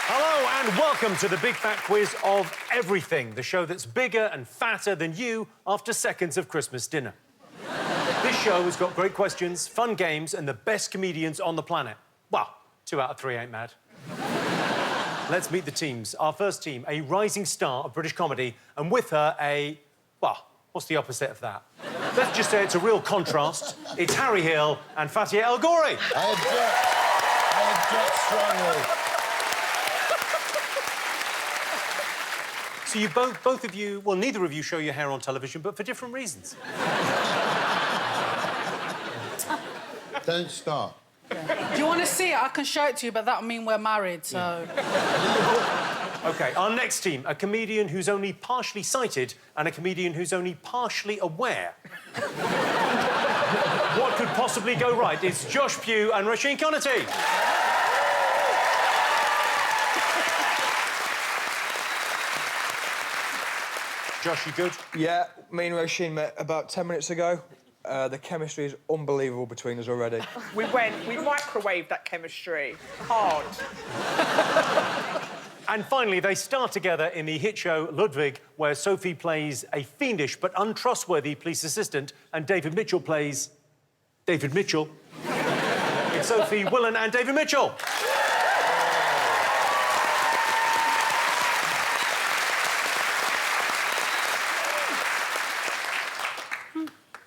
Hello and welcome to the Big Fat Quiz of Everything, the show that's bigger and fatter than you after seconds of Christmas dinner. This show has got great questions, fun games and the best comedians on the planet. Well, 2 out of 3 ain't mad. Let's meet the teams. Our first team, a rising star of British comedy, and with her a... well, what's the opposite of that? Let's just say it's a real contrast. It's Harry Hill and Fatiha El-Ghorri. I object strongly. So you both of you... well, neither of you show your hair on television, but for different reasons. Don't start. Do you want to see it? I can show it to you, but that'll mean we're married, so... OK, our next team, a comedian who's only partially sighted and a comedian who's only partially aware. What could possibly go right? It's Josh Pugh and Roisin Conaty. Josh, you good? Yeah, me and Roisin met about 10 minutes ago. The chemistry is unbelievable between us already. We microwaved that chemistry. Hard. And finally, they star together in the hit show Ludwig, where Sophie plays a fiendish but untrustworthy police assistant and David Mitchell plays... David Mitchell. It's Sophie Willan and David Mitchell.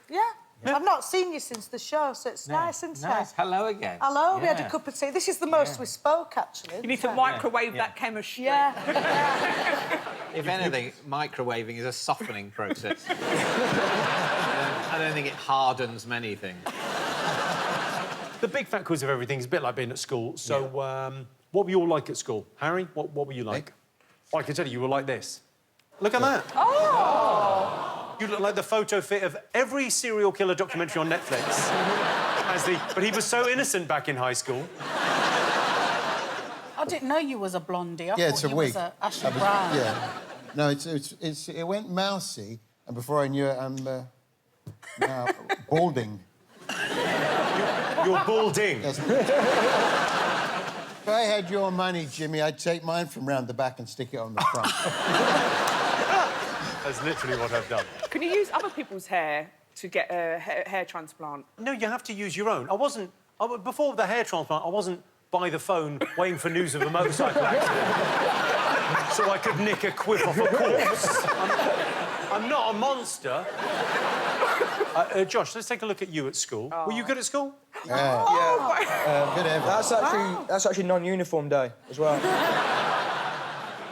Yeah. I've not seen you since the show, so it's nice, isn't it? Nice. Hello again. Hello, we had a cup of tea. This is the most we spoke, actually. You need to microwave that chemistry. Yeah. If anything, microwaving is a softening process. I don't think it hardens many things. The Big Fat Quiz of Everything is a bit like being at school. So, what were you all like at school? Harry, what were you like? Oh, I can tell you were like this. Look at that. Oh! You look like the photo fit of every serial killer documentary on Netflix. But he was so innocent back in high school. I didn't know you was a blondie. I It's thought a you wig. was a Ashley Brown. Yeah. No, it went mousy, and before I knew it, I'm now balding. You're balding. Yes. If I had your money, Jimmy, I'd take mine from round the back and stick it on the front. That's literally what I've done. Can you use other people's hair to get a hair transplant? No, you have to use your own. Before the hair transplant, I wasn't by the phone waiting for news of a motorcycle accident so I could nick a quip off a corpse. I'm not a monster. Josh, let's take a look at you at school. Were you good at school? Yeah. Good ever. That's actually non-uniform day as well.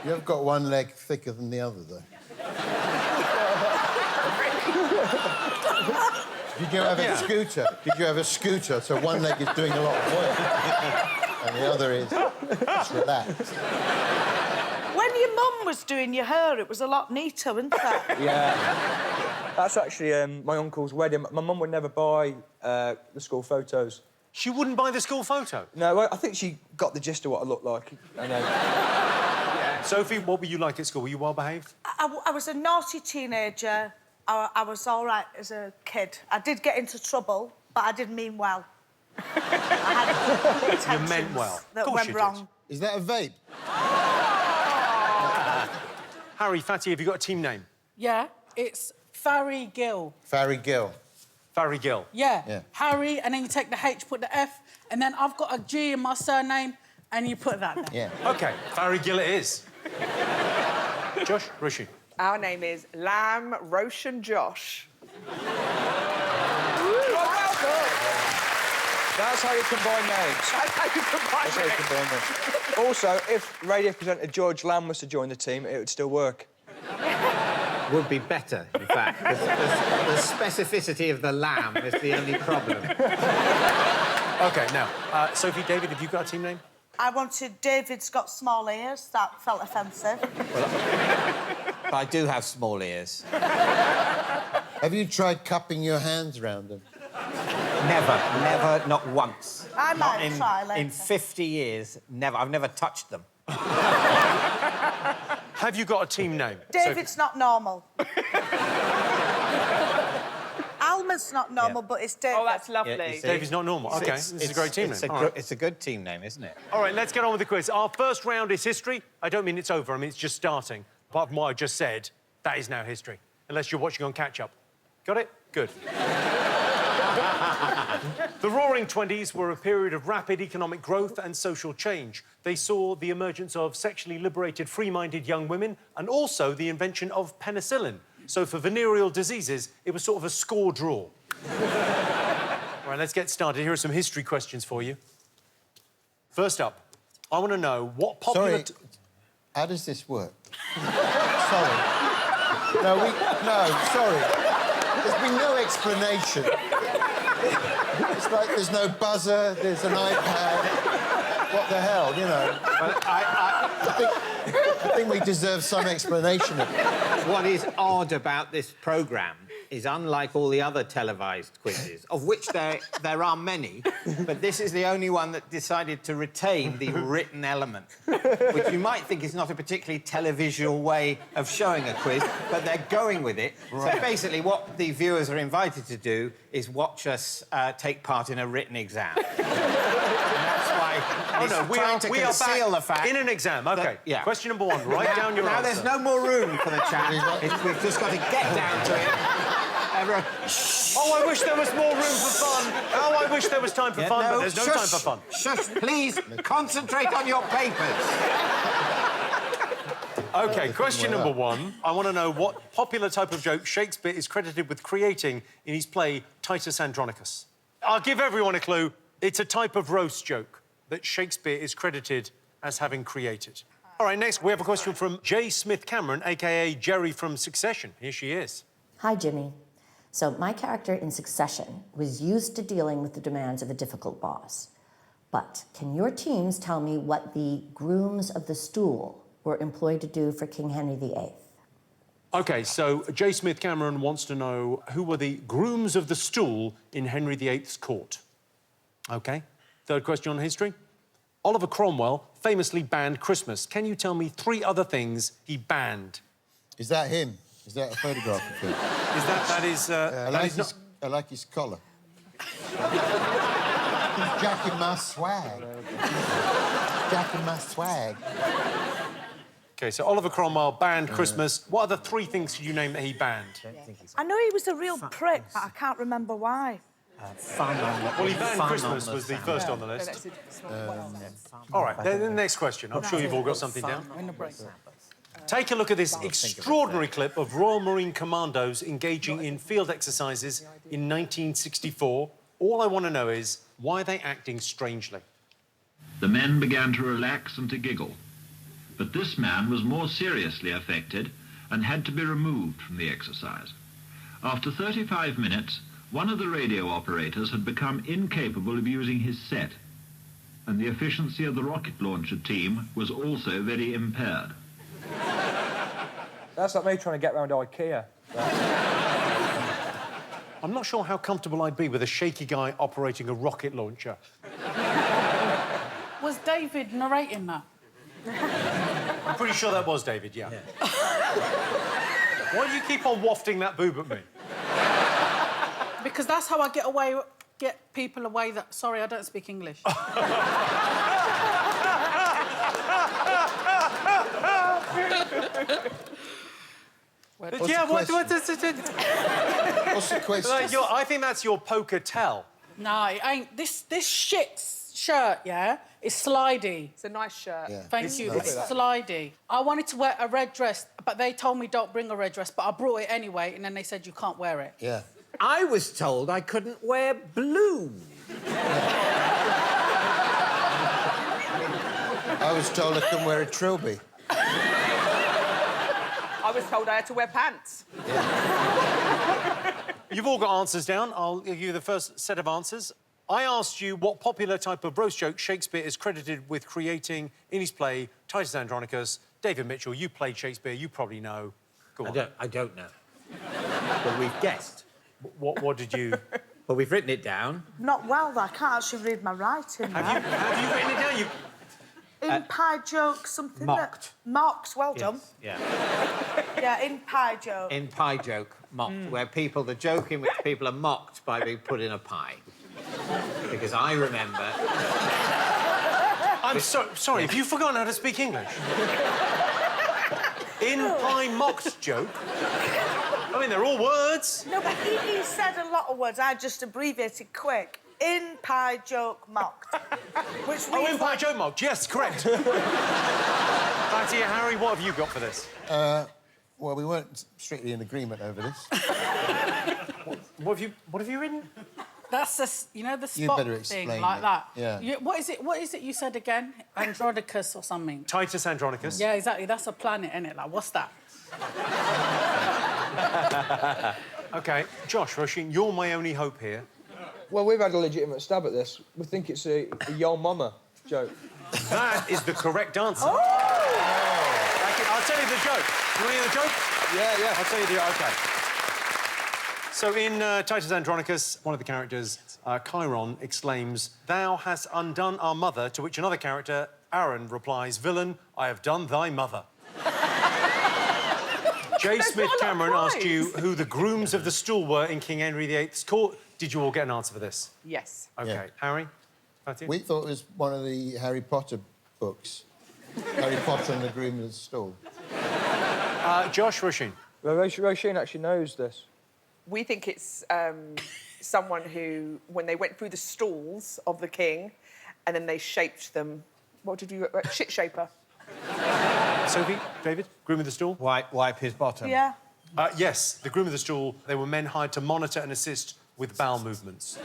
You've got one leg thicker than the other, though. Did you have a scooter? Did you have a scooter so one leg is doing a lot of work and the other is just relaxed? When your mum was doing your hair, it was a lot neater, wasn't it? Yeah. That's actually my uncle's wedding. My mum would never buy the school photos. She wouldn't buy the school photo? No, I think she got the gist of what I looked like. I know. Sophie, what were you like at school? Were you well-behaved? I was a naughty teenager. I was all right as a kid. I did get into trouble, but I didn't mean well. I had intentions You meant well. that Of course went you did. wrong. Is that a vape? Harry, Fatty, have you got a team name? Yeah, it's Farry Gill. Farry Gill. Farry Gill. Yeah. Harry, and then you take the H, put the F, and then I've got a G in my surname, and you put that there. Yeah. OK, Farry Gill it is. Josh, Rishi. Our name is Lamb, Roisin, Josh. That's how you combine names. That's how you combine That's how you names. combine names. Also, if radio presenter George Lamb was to join the team, it would still work. Would be better, in fact. The specificity of the lamb is the only problem. OK, now, Sophie, David, have you got a team name? I wanted David's got small ears. That felt offensive. But I do have small ears. Have you tried cupping your hands round them? Never, not once. I might try later. In 50 years, never. I've never touched them. Have you got a team name? David's not normal. Alma husband's not normal, but it's David. Oh, that's lovely. Yeah, you see? David's not normal. OK, this is a great team name. All right. It's a good team name, isn't it? All right, let's get on with the quiz. Our first round is history. I don't mean it's over, I mean it's just starting. Apart from what I just said, that is now history. Unless you're watching on catch-up. Got it? Good. The Roaring Twenties were a period of rapid economic growth and social change. They saw the emergence of sexually liberated, free-minded young women and also the invention of penicillin. So for venereal diseases, it was sort of a score draw. All right, let's get started. Here are some history questions for you. First up, I want to know what popular... Sorry, how does this work? Sorry. No, sorry. There's been no explanation. It's like there's no buzzer, there's an iPad. What the hell, you know? Well, I think we deserve some explanation of it. What is odd about this programme is, unlike all the other televised quizzes, of which there are many, but this is the only one that decided to retain the written element, which you might think is not a particularly televisual way of showing a quiz, but they're going with it. Right. So basically what the viewers are invited to do is watch us take part in a written exam. Oh, no, we are conceal the fact in an exam. OK, that, yeah. Question number one, write down your answer. Now, there's no more room for the chat. We've just got to get down to it. Everyone... Oh, I wish there was more room for fun. Oh, I wish there was time for fun, but there's no time for fun. Shush, please, concentrate on your papers. OK, question number one. I want to know what popular type of joke Shakespeare is credited with creating in his play Titus Andronicus. I'll give everyone a clue. It's a type of roast joke that Shakespeare is credited as having created. All right, next we have a question from J. Smith Cameron, a.k.a. Jerry from Succession. Here she is. Hi, Jimmy. So my character in Succession was used to dealing with the demands of a difficult boss. But can your teams tell me what the grooms of the stool were employed to do for King Henry VIII? OK, so J. Smith Cameron wants to know who were the grooms of the stool in Henry VIII's court. OK. Third question on history. Oliver Cromwell famously banned Christmas. Can you tell me 3 other things he banned? Is that him? Is that a photograph of him? I like his collar. He's jacking my swag. Jacking my swag. OK, so Oliver Cromwell banned Christmas. What are the 3 things you name that he banned? I know he was a real prick, but I can't remember why. Well, he banned Christmas was the first on the list. All right, then the next question. I'm sure you've all got something down. Take a look at this extraordinary clip of Royal Marine Commandos engaging in field exercises in 1964. All I want to know is, why are they acting strangely? The men began to relax and to giggle. But this man was more seriously affected and had to be removed from the exercise. After 35 minutes, one of the radio operators had become incapable of using his set, and the efficiency of the rocket launcher team was also very impaired. That's like me trying to get round IKEA. I'm not sure how comfortable I'd be with a shaky guy operating a rocket launcher. Was David narrating that? I'm pretty sure that was David, yeah. Why do you keep on wafting that boob at me? Because that's how I get people away that... Sorry, I don't speak English. What's the question? What's I think that's your poker tell. No, it ain't. This shit shirt, yeah, is slidey. It's a nice shirt. Yeah. Thank you. It's slidey. I wanted to wear a red dress, but they told me don't bring a red dress, but I brought it anyway, and then they said you can't wear it. Yeah. I was told I couldn't wear blue. I was told I couldn't wear a trilby. I was told I had to wear pants. Yeah. You've all got answers down. I'll give you the first set of answers. I asked you what popular type of roast joke Shakespeare is credited with creating in his play Titus Andronicus. David Mitchell, you played Shakespeare. You probably know. Go on. I don't know. But we've guessed. What did you... Well, we've written it down. Not well, though. I can't actually read my writing. Have you written it down? In pie joke, something mocked. that... Mocked, well done. Yeah. Yeah, in pie joke. In pie joke, mocked, where the joke in which people are mocked by being put in a pie. Because I remember... I'm sorry, have you forgotten how to speak English? In pie mocked joke? I mean, they're all words. No, but he said a lot of words. I just abbreviated quick. In pie joke mocked. Which Oh, in pie joke mocked. Yes, correct. Fatty, Harry, what have you got for this? Well, we weren't strictly in agreement over this. What have you written? That's the spot You better thing, explain like it. that. Yeah. What is it you said again? Andronicus or something? Titus Andronicus. Yeah, exactly. That's a planet, isn't it? Like, what's that? OK, Josh, Roisin, you're my only hope here. Well, we've had a legitimate stab at this. We think it's a yo mama joke. That is the correct answer. Oh! I'll tell you the joke. You want to hear the joke? Yeah. I'll tell you the... OK. So in Titus Andronicus, one of the characters, Chiron, exclaims, "Thou hast undone our mother," to which another character, Aaron, replies, "Villain, I have done thy mother." J. Smith Cameron asked you who the grooms of the stool were in King Henry VIII's court. Did you all get an answer for this? Yes. OK. Yeah. Harry? Fatty? We thought it was one of the Harry Potter books. Harry Potter and the Groom of the Stool. Josh, Roisin? Well, Roisin actually knows this. We think it's someone who, when they went through the stalls of the king, and then they shaped them. What did you... shit shaper. Sophie? David? Groom of the stool? Wipe his bottom. Yeah. Yes, the groom of the stool. They were men hired to monitor and assist with bowel movements.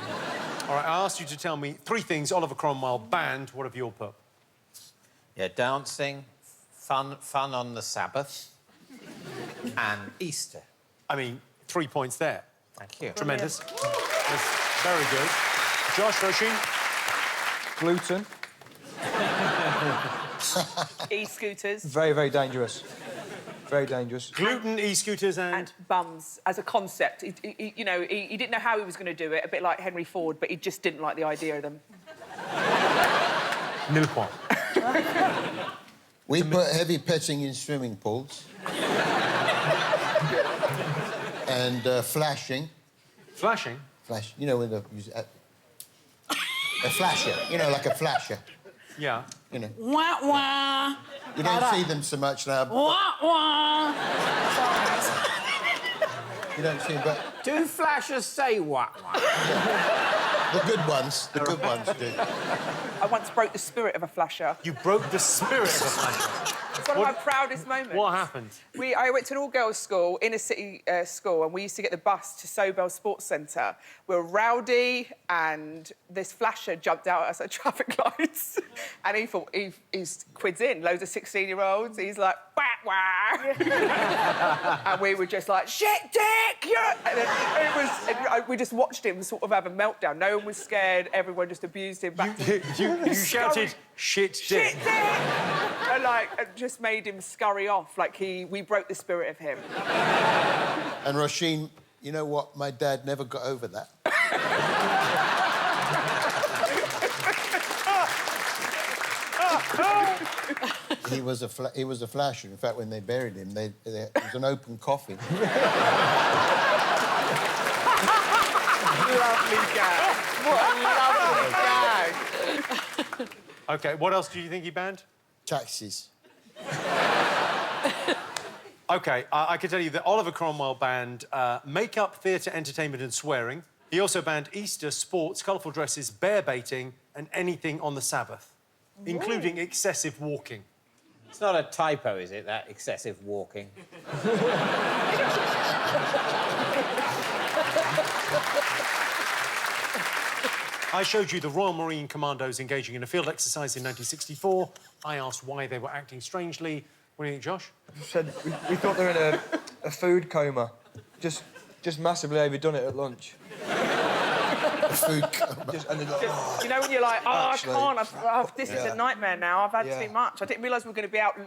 All right, I asked you to tell me 3 things Oliver Cromwell banned. What have you all put? Yeah, dancing, fun on the Sabbath, and Easter. I mean, 3 points there. Thank you. Tremendous. That's very good. Josh, Roisin? Gluten. E-scooters. Very, very dangerous. Very dangerous. Gluten, e-scooters And bums as a concept. He didn't know how he was going to do it, a bit like Henry Ford, but he just didn't like the idea of them. Nil point. We put heavy petting in swimming pools. And flashing. Flashing? Flash. You know when the... a flasher. You know, like a flasher. Yeah. You know. Wah, wah. You don't see them so much now. Wah, wah. You don't see them, but... Do flashers say what? The good ones do. I once broke the spirit of a flasher. You broke the spirit of a flasher. It's one of my proudest moments. What happened? I went to an all-girls school, inner-city school, and we used to get the bus to Sobel Sports Centre. We were rowdy, and this flasher jumped out at us at traffic lights. And he thought, he's quids in, loads of 16-year-olds. He's like, wah, wah. And we were just like, shit, dick! And then we just watched him sort of have a meltdown. No one was scared, everyone just abused him back to... You shouted, shit, dick. Shit, dick! And, it just made him scurry off, we broke the spirit of him. And Roisin, you know what? My dad never got over that. He was a flasher. In fact, when they buried him, it was an open coffin. Lovely gag. What a lovely gag. OK, what else do you think he banned? Taxis. OK, I can tell you that Oliver Cromwell banned makeup, theatre, entertainment and swearing. He also banned Easter, sports, colourful dresses, bear baiting and anything on the Sabbath, including excessive walking. It's not a typo, is it, that excessive walking? I showed you the Royal Marine Commandos engaging in a field exercise in 1964. I asked why they were acting strangely. What do you think, Josh? Said we thought they were in a food coma. Just massively overdone it at lunch. A food coma. You know when you're like, Actually, I can't, this is a nightmare now, I've had too much. I didn't realise we were going to be out for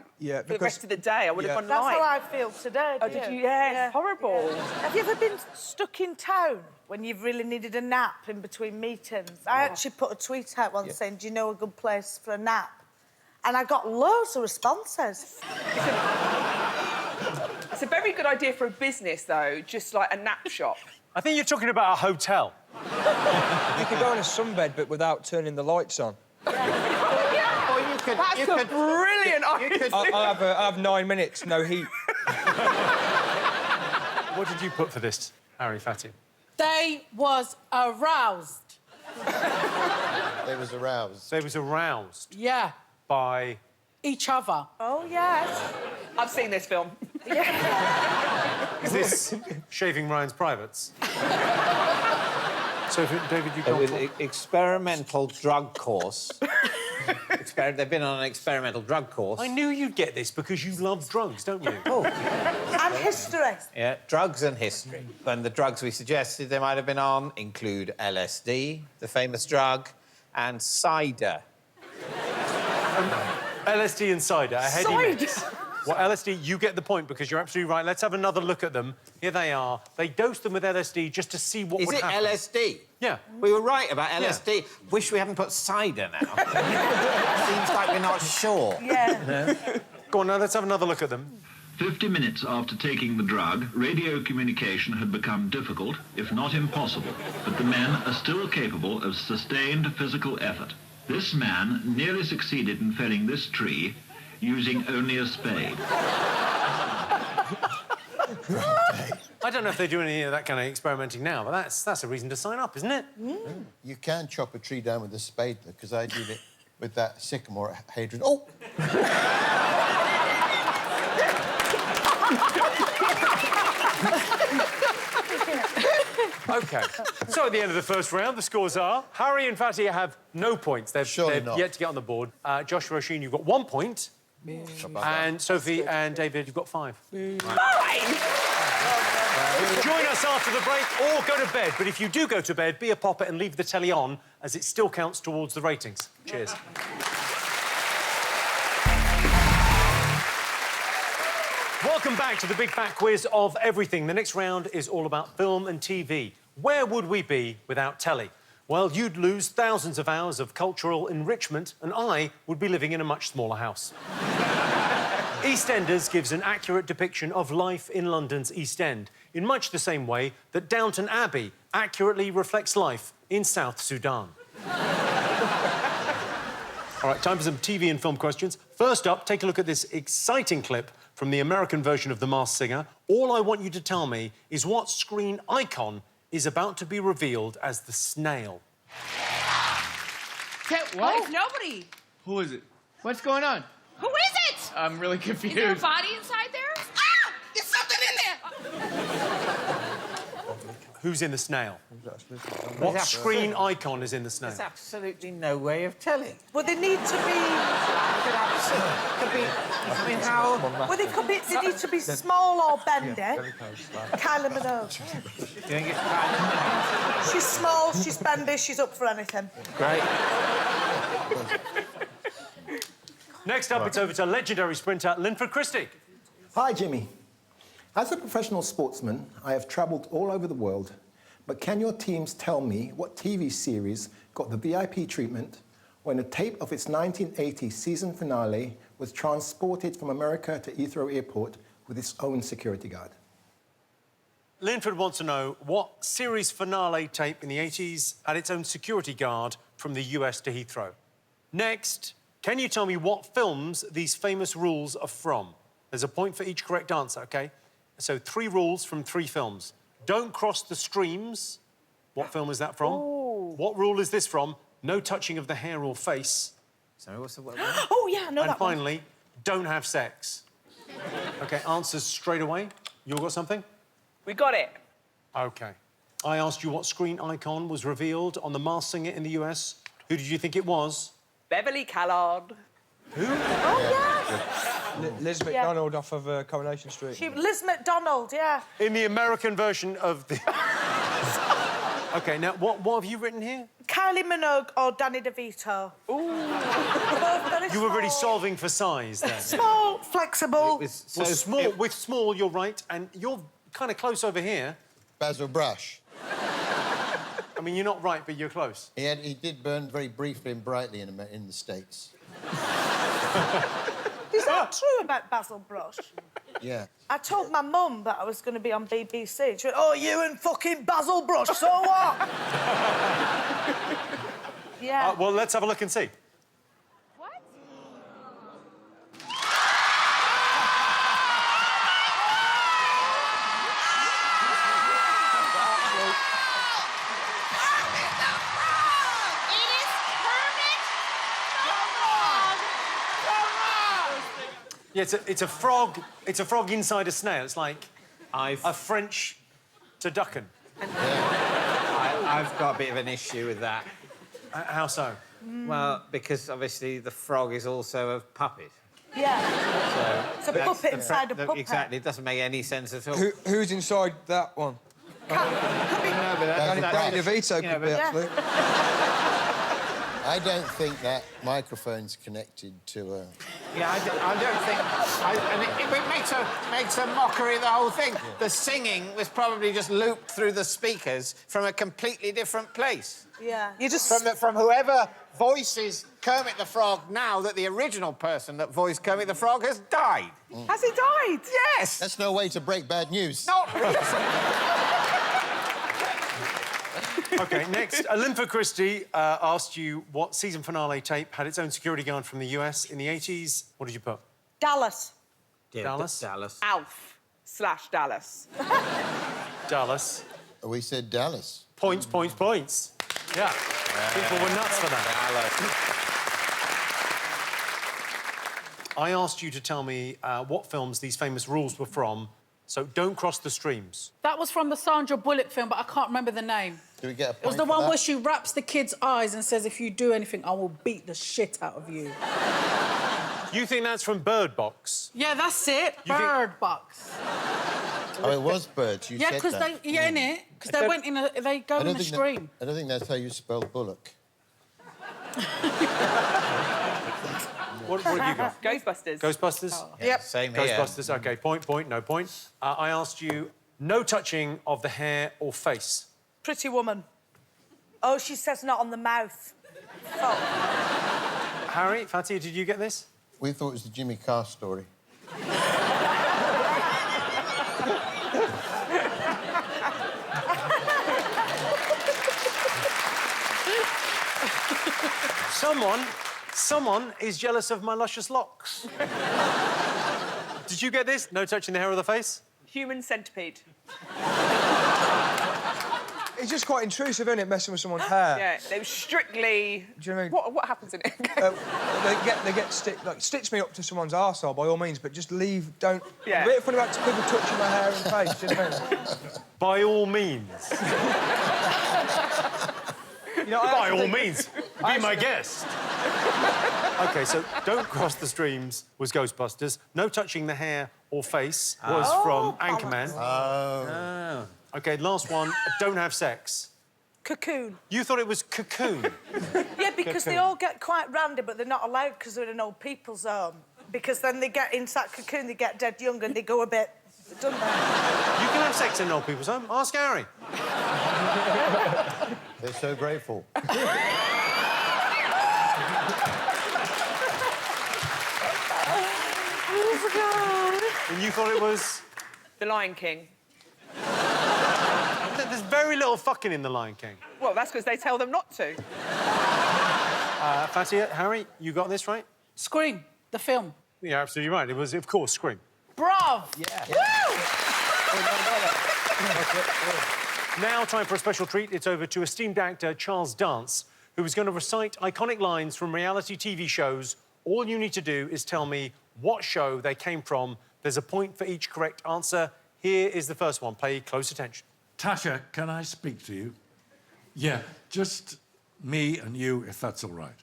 the rest of the day. I would have gone That's live. how I feel today. Oh, did you? Yeah, it's horrible. Have you ever been stuck in town when you've really needed a nap in between meetings? I actually put a tweet out once saying, do you know a good place for a nap? And I got loads of responses. It's a very good idea for a business, though, just like a nap shop. I think you're talking about a hotel. You could go in a sunbed, but without turning the lights on. Or you could... That's you a could, brilliant idea. I have 9 minutes, no heat. What did you put for this, Harry Fatty? They was aroused. They was aroused. They was aroused Yeah. by... Each other. Oh, yes. I've seen this film. Is this Shaving Ryan's Privates? So, David, you with can't... experimental drug course. They've been on an experimental drug course. I knew you'd get this because you love drugs, don't you? Oh. And history. Yeah, drugs and history. And the drugs we suggested they might have been on include LSD, the famous drug, and cider. LSD and cider, a heady Cider? mix. Well, LSD, you get the point because you're absolutely right. Let's have another look at them. Here they are. They dosed them with LSD just to see what would happen. Is it LSD? Yeah. We were right about LSD. Yeah. Wish we hadn't put cider now. Seems like we're not sure. Yeah. Go on, now, let's have another look at them. 50 minutes after taking the drug, radio communication had become difficult, if not impossible. But the men are still capable of sustained physical effort. This man nearly succeeded in felling this tree using only a spade. I don't know if they do any of that kind of experimenting now, but that's a reason to sign up, isn't it? Mm. You can chop a tree down with a spade, though, because I did it with that sycamore at Hadrian. Oh! OK. So at the end of the first round, the scores are Harry and Fatty have no points. They've yet to get on the board. Josh and Roisin, you've got 1 point. And Sophie and David, you've got 5. Fine! Join us after the break or go to bed. But if you do go to bed, be a popper and leave the telly on, as it still counts towards the ratings. Cheers. Welcome back to the Big Fat Quiz of everything. The next round is all about film and TV. Where would we be without telly? Well, you'd lose thousands of hours of cultural enrichment, and I would be living in a much smaller house. EastEnders gives an accurate depiction of life in London's East End, in much the same way that Downton Abbey accurately reflects life in South Sudan. All right, time for some TV and film questions. First up, take a look at this exciting clip from the American version of The Masked Singer. All I want you to tell me is what screen icon is about to be revealed as the snail. What? It's nobody. Who is it? What's going on? Who is it? I'm really confused. Is there a body inside there? Ah! There's something in there! Who's in the snail? What screen icon is in the snail? There's absolutely no way of telling. Well, they need to be... Could be... I mean, how... Well, they need to be small or bendy. Kylie Minogue. Do you think it's Kylie? She's small, she's bendy, she's up for anything. Great. Next up, it's over to legendary sprinter Linford Christie. Hi, Jimmy. As a professional sportsman, I have travelled all over the world, but can your teams tell me what TV series got the VIP treatment when a tape of its 1980 season finale was transported from America to Heathrow Airport with its own security guard? Linford wants to know what series finale tape in the 80s had its own security guard from the US to Heathrow. Next, can you tell me what films these famous rules are from? There's a point for each correct answer, OK? So 3 rules from 3 films. Don't cross the streams. What film is that from? Ooh. What rule is this from? No touching of the hair or face. Sorry, what's the word? Oh, yeah, I know And that one. finally, don't have sex. OK, answers straight away. You all got something? We got it. OK. I asked you what screen icon was revealed on The Masked Singer in the US. Who did you think it was? Beverly Callard. Who? Oh, yeah. Liz McDonald off of Coronation Street. Liz McDonald, yeah. In the American version of the... OK, now, what have you written here? Kylie Minogue or Danny DeVito. Ooh. Both very You were really small. solving for size then. Small, flexible. With small, you're right, and you're kind of close over here. Basil Brush. I mean, you're not right, but you're close. He did burn very briefly and brightly in the States. Is that true about Basil Brush? Yeah. I told my mum that I was going to be on BBC. She went, oh, you and fucking Basil Brush, so what? Yeah. Well, let's have a look and see. Yeah, it's a frog. It's a frog inside a snail. It's like a French turducken. I've got a bit of an issue with that. How so? Well, because obviously the frog is also a puppet. Yeah. So It's a puppet inside a puppet. Exactly. It doesn't make any sense at all. Who's inside that one? No, but Danny DeVito could be, actually. I don't think that microphone's connected to a... Yeah, I don't think... and it makes a mockery of the whole thing. Yeah. The singing was probably just looped through the speakers from a completely different place. Yeah. You just... From whoever voices Kermit the Frog now that the original person that voiced Kermit the Frog has died. Mm. Has he died? Yes! That's no way to break bad news. Not really. OK, next. Olympha Christie asked you what season finale tape had its own security guard from the US in the 80s. What did you put? Dallas. Yeah, Dallas? Dallas. Alf/Dallas. Dallas. We said Dallas. Points. Yeah. People were nuts for that. I asked you to tell me what films these famous rules were from, so don't cross the streams. That was from the Sandra Bullock film, but I can't remember the name. Do we get a point It was the for one that? where she wraps the kid's eyes and says, if you do anything, I will beat the shit out of you. You think that's from Bird Box? Yeah, that's it. You think- Bird Box. Oh, it was Birds. You Yeah, said because that. they in it because they went in a they go in a stream. I don't think that's how you spell Bullock. What have you got? Ghostbusters. Ghostbusters? Yep. Same here. Ghostbusters. OK, point, no point. I asked you no touching of the hair or face. Pretty Woman. Oh, she says not on the mouth. Oh. Harry, Fatih, did you get this? We thought it was the Jimmy Carr story. Someone is jealous of my luscious locks. Did you get this? No touching the hair or the face? Human Centipede. It's just quite intrusive, isn't it, messing with someone's hair? Yeah, they were strictly... Do you know what I mean? What happens in it? They get stitch me up to someone's arsehole by all means, but just leave. Don't. Yeah. I'm a bit funny about people touching my hair and face. Do you know what I mean? By all means. You know, By all means, be my guest. OK, so Don't Cross the Streams was Ghostbusters. No touching the hair or face was from Anchorman. Oh. OK, last one. Don't have sex. Cocoon. You thought it was Cocoon. Yeah, because they all get quite randy, but they're not allowed because they're in an old people's home. Because then they get into that cocoon, they get dead young and they go a bit... Don't they? You can have sex in old people's home. Ask Harry. They're so grateful. Oh, my God. And you thought it was... The Lion King. There's very little fucking in The Lion King. Well, that's because they tell them not to. Fatiha, Harry, you got this right? Scream, the film. You're absolutely right. It was, of course, Scream. Brav! Yeah. Woo! Now, time for a special treat. It's over to esteemed actor Charles Dance, who is going to recite iconic lines from reality TV shows. All you need to do is tell me what show they came from. There's a point for each correct answer. Here is the first one. Pay close attention. Tasha, can I speak to you? Yeah, just me and you, if that's all right.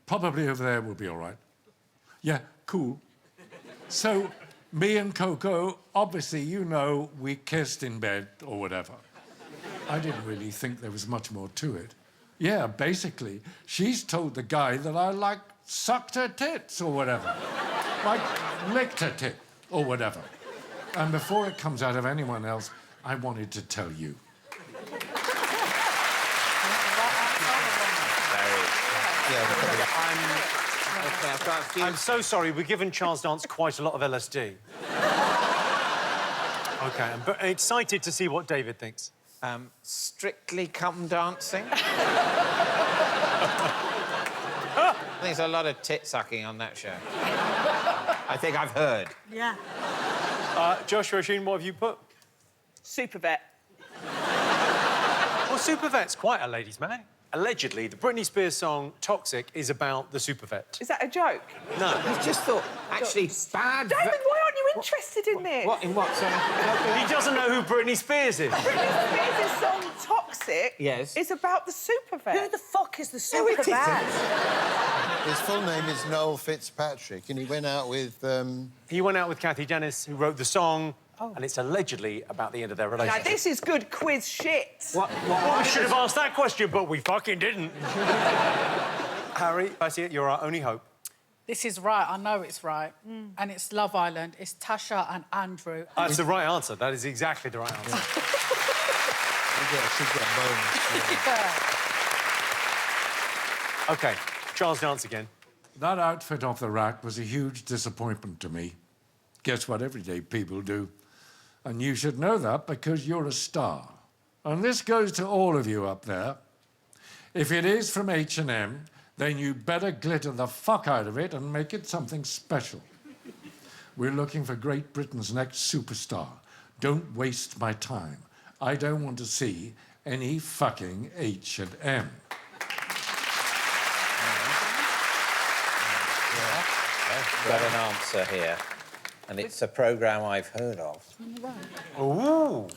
Probably over there will be all right. Yeah, cool. So, me and Coco, obviously, you know, we kissed in bed or whatever. I didn't really think there was much more to it. Yeah, basically, she's told the guy that I, like, sucked her tits or whatever. Like, licked her tit or whatever. And before it comes out of anyone else, I wanted to tell you. OK, I've got a few... I'm so sorry, we've given Charles Dance quite a lot of LSD. OK, I'm excited to see what David thinks. Strictly Come Dancing. I think there's a lot of tit-sucking on that show. I think I've heard. Yeah. Josh, Roisin, what have you put? Super vet. Well, Super Vet's quite a ladies' man. Allegedly, the Britney Spears song Toxic is about the Super Vet. Is that a joke? No. I just thought, actually, bad... David, why aren't you interested in this? What? In what? Sorry? He doesn't know who Britney Spears is. Britney Spears' song Toxic is about the super vet. Who the fuck is the super vet? His full name is Noel Fitzpatrick, and he went out with... He went out with Kathy Dennis, who wrote the song, and it's allegedly about the end of their Now, relationship. this is good quiz shit. Well, we should have asked that question, but we fucking didn't. Harry, Fatiha, you're our only hope. This is right. I know it's right. And it's Love Island. It's Tasha and Andrew. That's the right answer. That is exactly the right answer. She's got a bonus. OK, Charles Dance again. That outfit off the rack was a huge disappointment to me. Guess what everyday people do? And you should know that because you're a star. And this goes to all of you up there. If it is from H&M, then you better glitter the fuck out of it and make it something special. We're looking for Great Britain's next superstar. Don't waste my time. I don't want to see any fucking H&M. Got an answer here. And it's a programme I've heard of. Ooh.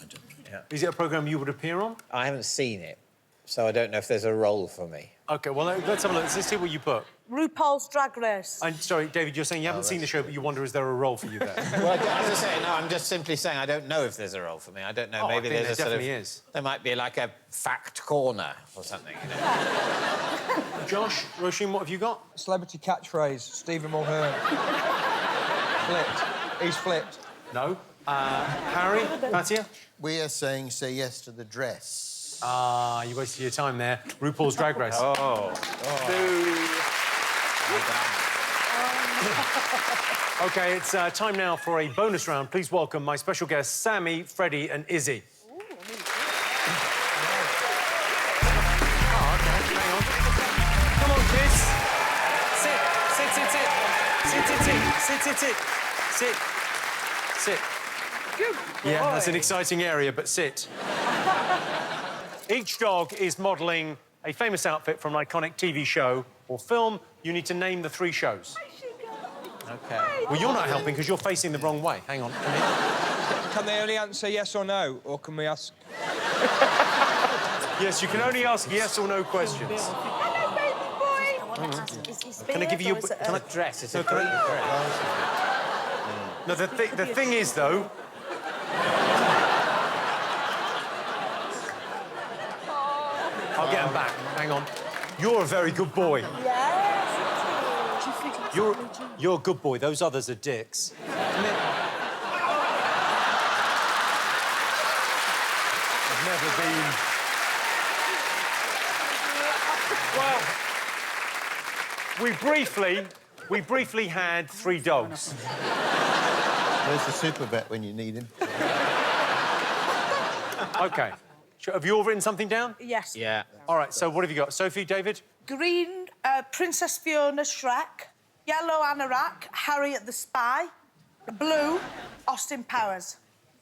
Yeah. Is it a programme you would appear on? I haven't seen it, so I don't know if there's a role for me. OK, well, let's have a look. Let's see what you put. RuPaul's Drag Race. I'm sorry, David, you're saying you haven't seen the show, but you wonder, is there a role for you there? Well, as I say, no, I'm just simply saying I don't know if there's a role for me. I don't know. Oh, Maybe I think there's there a sort of... definitely is. There might be like a fact corner or something, you know. Josh, Roisin, what have you got? Celebrity catchphrase, Stephen Mulhern. Flipped. He's flipped. No. Harry, Fatiha? We are saying say yes to the dress. Ah, you wasted your time there. RuPaul's Drag Race. OK, it's time now for a bonus round. Please welcome my special guests, Sammy, Freddie and Izzy. Come on, kids. Sit. Good Yeah, boy. that's an exciting area, but sit. Each dog is modelling a famous outfit from an iconic TV show or film. You need to name the 3 shows. OK. Well, you're not helping because you're facing the wrong way. Hang on, come here. Can they only answer yes or no, or can we ask... Yes, you can only ask yes or no questions. Hello, baby boy. Can I give you... Can I... Dress, it's a green dress. No, the thing is, though... I'll get him back. Hang on. You're a very good boy. Yes. You're a good boy. Those others are dicks. Come here. I've never been... Well, we briefly had 3 dogs. Where's the super vet when you need him? OK. Have you all written something down? Yes. Yeah. All right, so what have you got? Sophie, David? Green, Princess Fiona Shrek. Yellow, Anorak, Harriet the Spy. Blue, Austin Powers.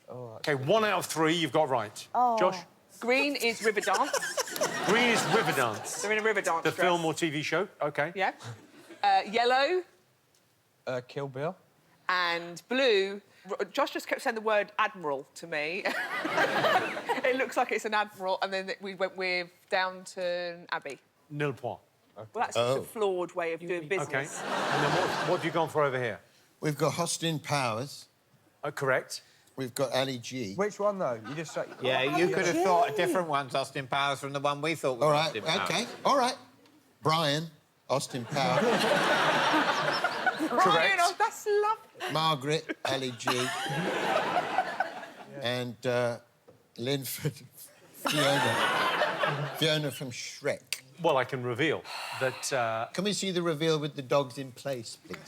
OK, 1 out of 3 you've got right. Oh. Josh? Green is Riverdance. Green is Riverdance. They're in a Riverdance The dress. film or TV show? OK. Yeah. Yellow Kill Bill. and blue... Josh just kept saying the word admiral to me. It looks like it's an admiral, and then we went with Downton Abbey. Nil point. Well, that's just a flawed way of doing business. OK. And then what have you gone for over here? We've got Austin Powers. Correct. We've got Ali G. Which one, though? You just say... Yeah, you could have thought a different one's Austin Powers from the one we thought was All right, Austin Powers. OK. All right. Brian, Austin Powers. Brian, oh, that's lovely. Margaret, Ali G. And Linford, Fiona. Fiona from Shrek. Well, I can reveal that... Can we see the reveal with the dogs in place, please?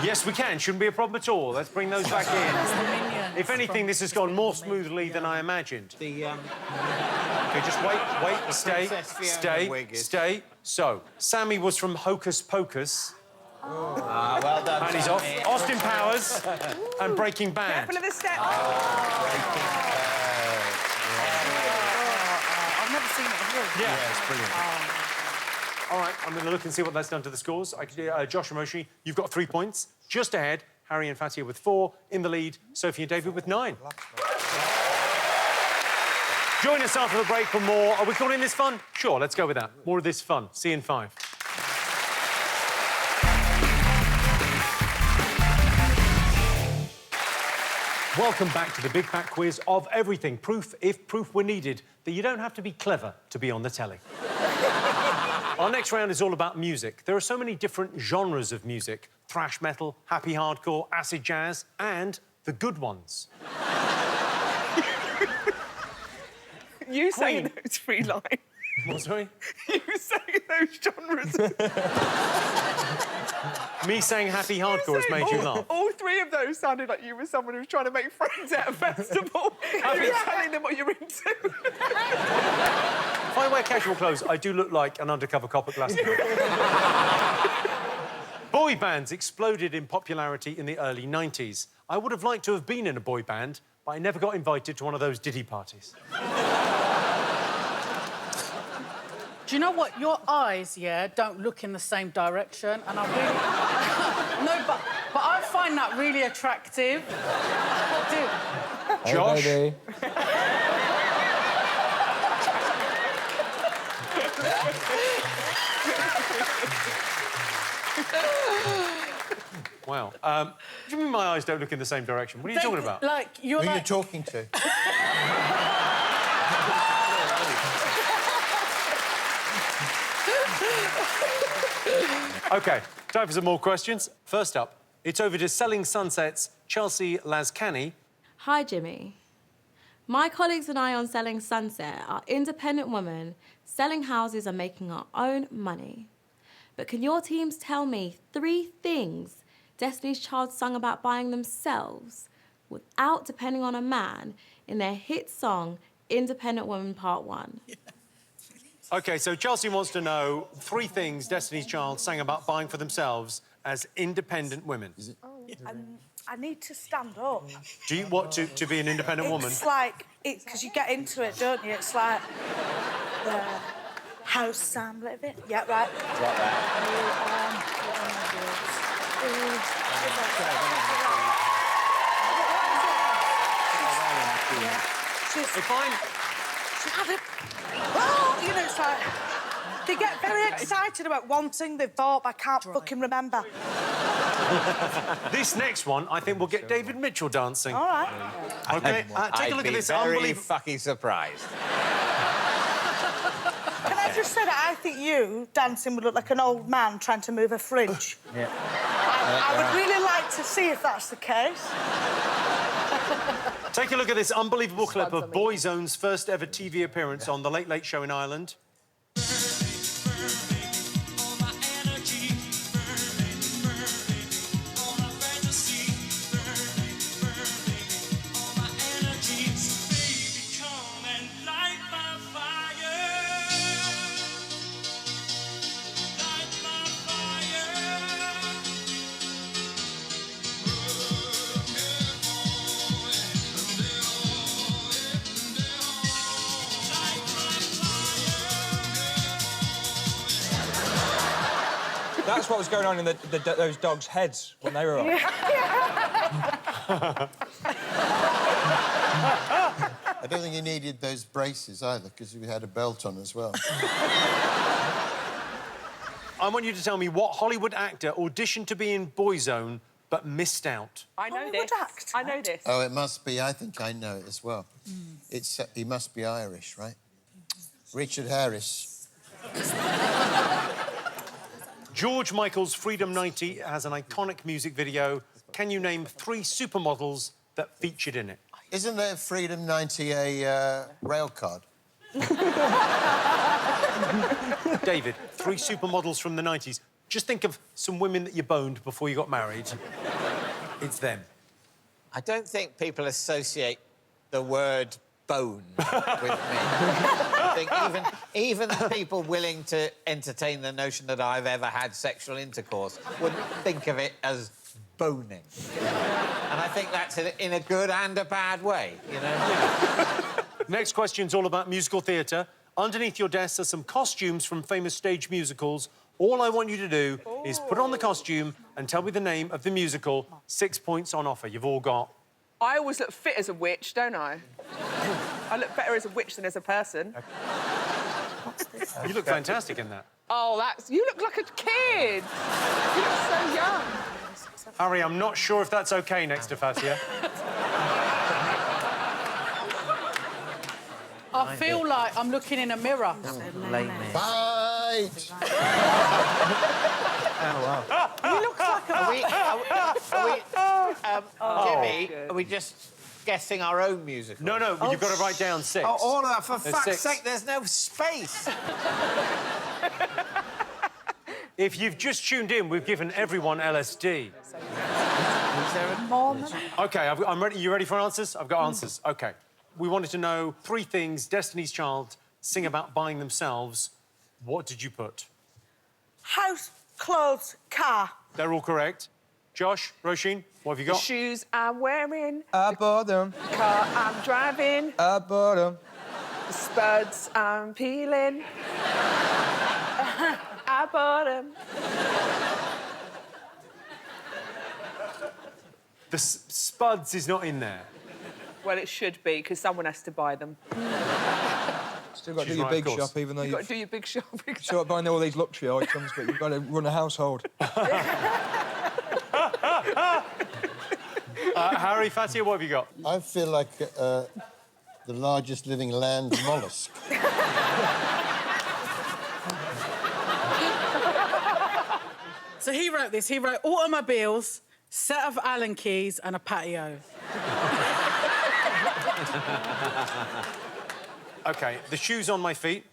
Yes, we can. Shouldn't be a problem at all. Let's bring those back in. If anything, this has gone more smoothly than I imagined. The, OK, just wait, stay. So, Sammy was from Hocus Pocus. well done, And he's off. Austin Powers and Breaking Bad. Careful of the step. I've never seen it. Have you? Yeah, it's brilliant. All right, I'm going to look and see what that's done to the scores. Josh and Moshi, you've got 3 points. Just ahead, Harry and Fatiha with 4. In the lead, Sophie and David with 9. Join us after the break for more. Are we calling this fun? Sure, let's go with that. More of this fun. See you in 5. Welcome back to the Big Fat Quiz of everything. Proof, if proof were needed, that you don't have to be clever to be on the telly. Our next round is all about music. There are so many different genres of music. Thrash metal, happy hardcore, acid jazz, and the good ones. You saying those 3 lines. What, sorry? You saying those genres. Me saying happy hardcore has made you laugh. All 3 of those sounded like you were someone who was trying to make friends at a festival. And you were telling them what you're into. If I wear casual clothes, I do look like an undercover cop at Glastonbury. Boy bands exploded in popularity in the early 90s. I would have liked to have been in a boy band, but I never got invited to one of those Diddy parties. Do you know what? Your eyes, don't look in the same direction, and I really... No, but I find that really attractive. Josh? Hey, Wow. What do you mean my eyes don't look in the same direction? What are you talking about? Like, you're Who are you like... talking to? OK, time for some more questions. First up, it's over to Selling Sunset's Chelsea Lascani. Hi, Jimmy. My colleagues and I on Selling Sunset are independent women selling houses and making our own money. But can your teams tell me 3 things Destiny's Child sung about buying themselves without depending on a man in their hit song, Independent Woman Part 1? OK, so Chelsea wants to know 3 things Destiny's Child sang about buying for themselves as independent women. I need to stand up. Do you want to be an independent woman? It's like... Because you get into it, don't you? It's like... The house I'm living... Yeah, right. Drop that. Well, you know, it's like... They get very excited about one thing they've bought, but I can't fucking remember. This next one, I think, will get David Mitchell dancing. All right. OK, take a look at this unbelievable... fucking surprised. Can I just say that I think you dancing would look like an old man trying to move a fridge? Yeah. I would really like to see if that's the case. Take a look at this unbelievable clip of Boyzone's first ever TV appearance on The Late Late Show in Ireland. That's what was going on in those dogs' heads when they were up. I don't think you needed those braces either, because we had a belt on as well. I want you to tell me what Hollywood actor auditioned to be in Boyzone but missed out. I know this. I know this. Oh, it must be. I think I know it as well. He must be Irish, right? Richard Harris. George Michael's Freedom 90 has an iconic music video. Can you name 3 supermodels that featured in it? Isn't there Freedom 90 a rail card? David, 3 supermodels from the 90s. Just think of some women that you boned before you got married. It's them. I don't think people associate the word bone with me. I think even people willing to entertain the notion that I've ever had sexual intercourse wouldn't think of it as boning. And I think that's in a good and a bad way, you know? Next question's all about musical theatre. Underneath your desk are some costumes from famous stage musicals. All I want you to do is put on the costume and tell me the name of the musical. 6 points on offer. You've all got... I always look fit as a witch, don't I? I look better as a witch than as a person. What's this? You look fantastic in that. Oh, you look like a kid. You look so young. Harry, I'm not sure if that's OK next to Fatiha. I feel like I'm looking in a mirror. Fight! He looks like a... Jimmy, are we just guessing our own musical? No, you've got to write down 6. Oh, all of that, for There's fuck's 6. sake, there's no space. If you've just tuned in, we've given everyone LSD. Is there a moment? OK, I'm ready. You ready for answers? I've got answers. OK. We wanted to know 3 things Destiny's Child sing about buying themselves. What did you put? House, clothes, car. They're all correct. Josh, Roisin, what have you The got? shoes I'm wearing. I bought them. The car I'm driving. I bought them. The spuds I'm peeling. I bought them. The spuds is not in there. Well, it should be, because someone has to buy them. Still got to She's do your right, big of course. shop, even though You've you've got to do your big shopping. still got buying all these luxury items, but you've got to run a household. Harry, Fatiha, what have you got? I feel like the largest living land mollusk. So he wrote this. He wrote automobiles, set of Allen keys and a patio. OK, the shoes on my feet.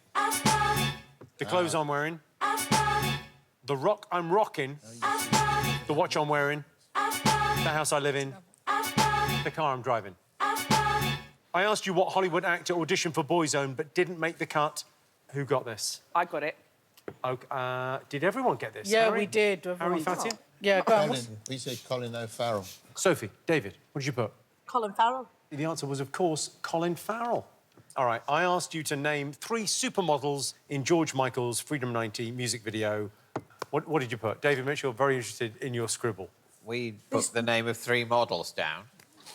The clothes I'm wearing. The rock I'm rocking. The watch I'm wearing. The house I live in. The car I'm driving. I asked you what Hollywood actor auditioned for Boyzone but didn't make the cut. Who got this? I got it. Did everyone get this? Yeah, Harry? we did. Harry, Fatiha? Yeah, go on. We said Colin O'Farrell. Sophie, David, what did you put? Colin Farrell. The answer was, of course, Colin Farrell. All right, I asked you to name 3 supermodels in George Michael's Freedom 90 music video. What did you put? David Mitchell, very interested in your scribble. We put the name of 3 models down.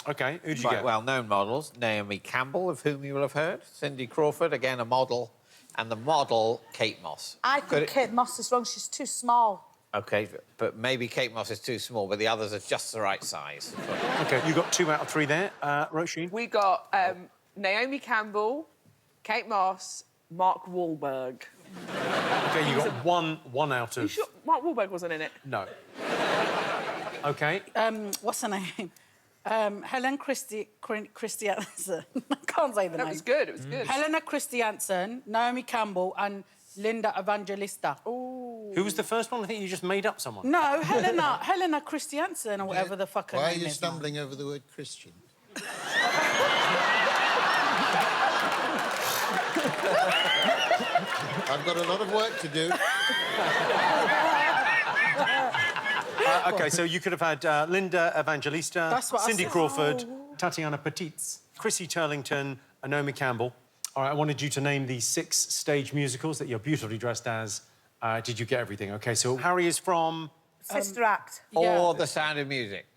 OK, who did you Quite get? well-known models. Naomi Campbell, of whom you will have heard. Cindy Crawford, again, a model. And the model, Kate Moss. I think Kate Moss is wrong. She's too small. OK, but maybe Kate Moss is too small, but the others are just the right size. OK, you got 2 out of 3 there. Roisin? We got Naomi Campbell, Kate Moss, Mark Wahlberg. OK, you got one out of... You sure Mark Wahlberg wasn't in it? No. OK. What's her name? Helen Christiansen. I can't say the name. That was good, it was good. Helena Christiansen, Naomi Campbell and Linda Evangelista. Who was the first one? I think you just made up someone. No, Helena Christiansen or whatever the fuck her Why are name you is. stumbling over the word Christian? I've got a lot of work to do. OK, so you could have had Linda Evangelista, That's what I Cindy said. Crawford, Tatiana Petitz, Chrissy Turlington and Naomi Campbell. All right, I wanted you to name the 6 stage musicals that you're beautifully dressed as. Did you get everything? OK, so Harry is from... Sister Act. Or The Sound of Music.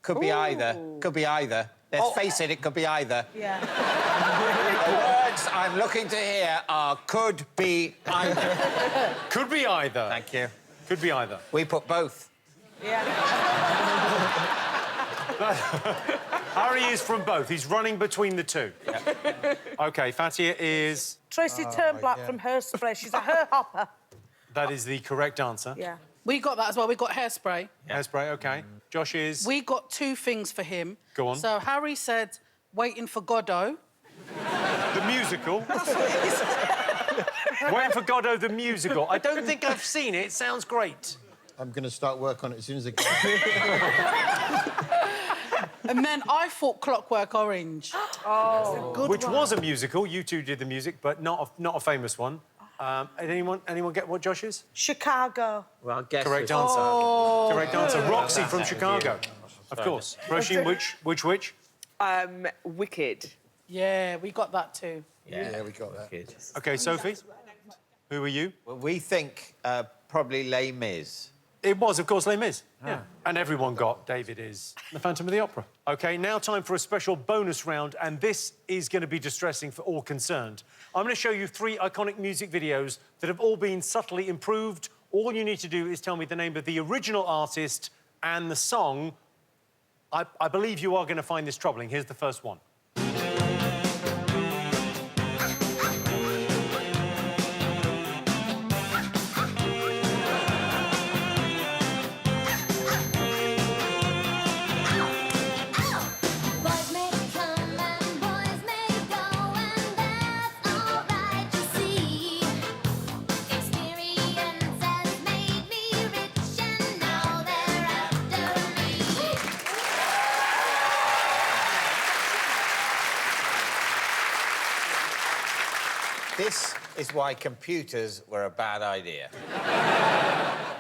Could be either. Could be either. Let's face it, it could be either. Yeah. The words I'm looking to hear are could be either. Could be either. Thank you. Could be either. We put both. Yeah. Harry is from both. He's running between the 2. Yeah. OK, Fatiha is... Tracy Turnblad from Hairspray. She's a hair hopper. That is the correct answer. Yeah. We got that as well. We got Hairspray. Hairspray, OK. Josh is... We got 2 things for him. Go on. So Harry said Waiting for Godot. The musical. Waiting for Godot the musical. I don't think I've seen it. It sounds great. I'm going to start work on it as soon as I can. And then I thought Clockwork Orange. Oh. Good Which one. was a musical. You two did the music, but not a famous one. Anyone get what Josh is? Chicago. Well, guess Correct which- answer. Correct answer. Roxy That's from that Chicago. Of course. Roisin, which? Wicked. Yeah, we got that too. Yeah, we got that. Good. OK, Sophie, who are you? Well, we think probably Les Mis. It was, of course, Les Mis. Yeah. And everyone got David is the Phantom of the Opera. OK, now time for a special bonus round, and this is going to be distressing for all concerned. I'm going to show you 3 iconic music videos that have all been subtly improved. All you need to do is tell me the name of the original artist and the song. I believe you are going to find this troubling. Here's the first one. This is why computers were a bad idea.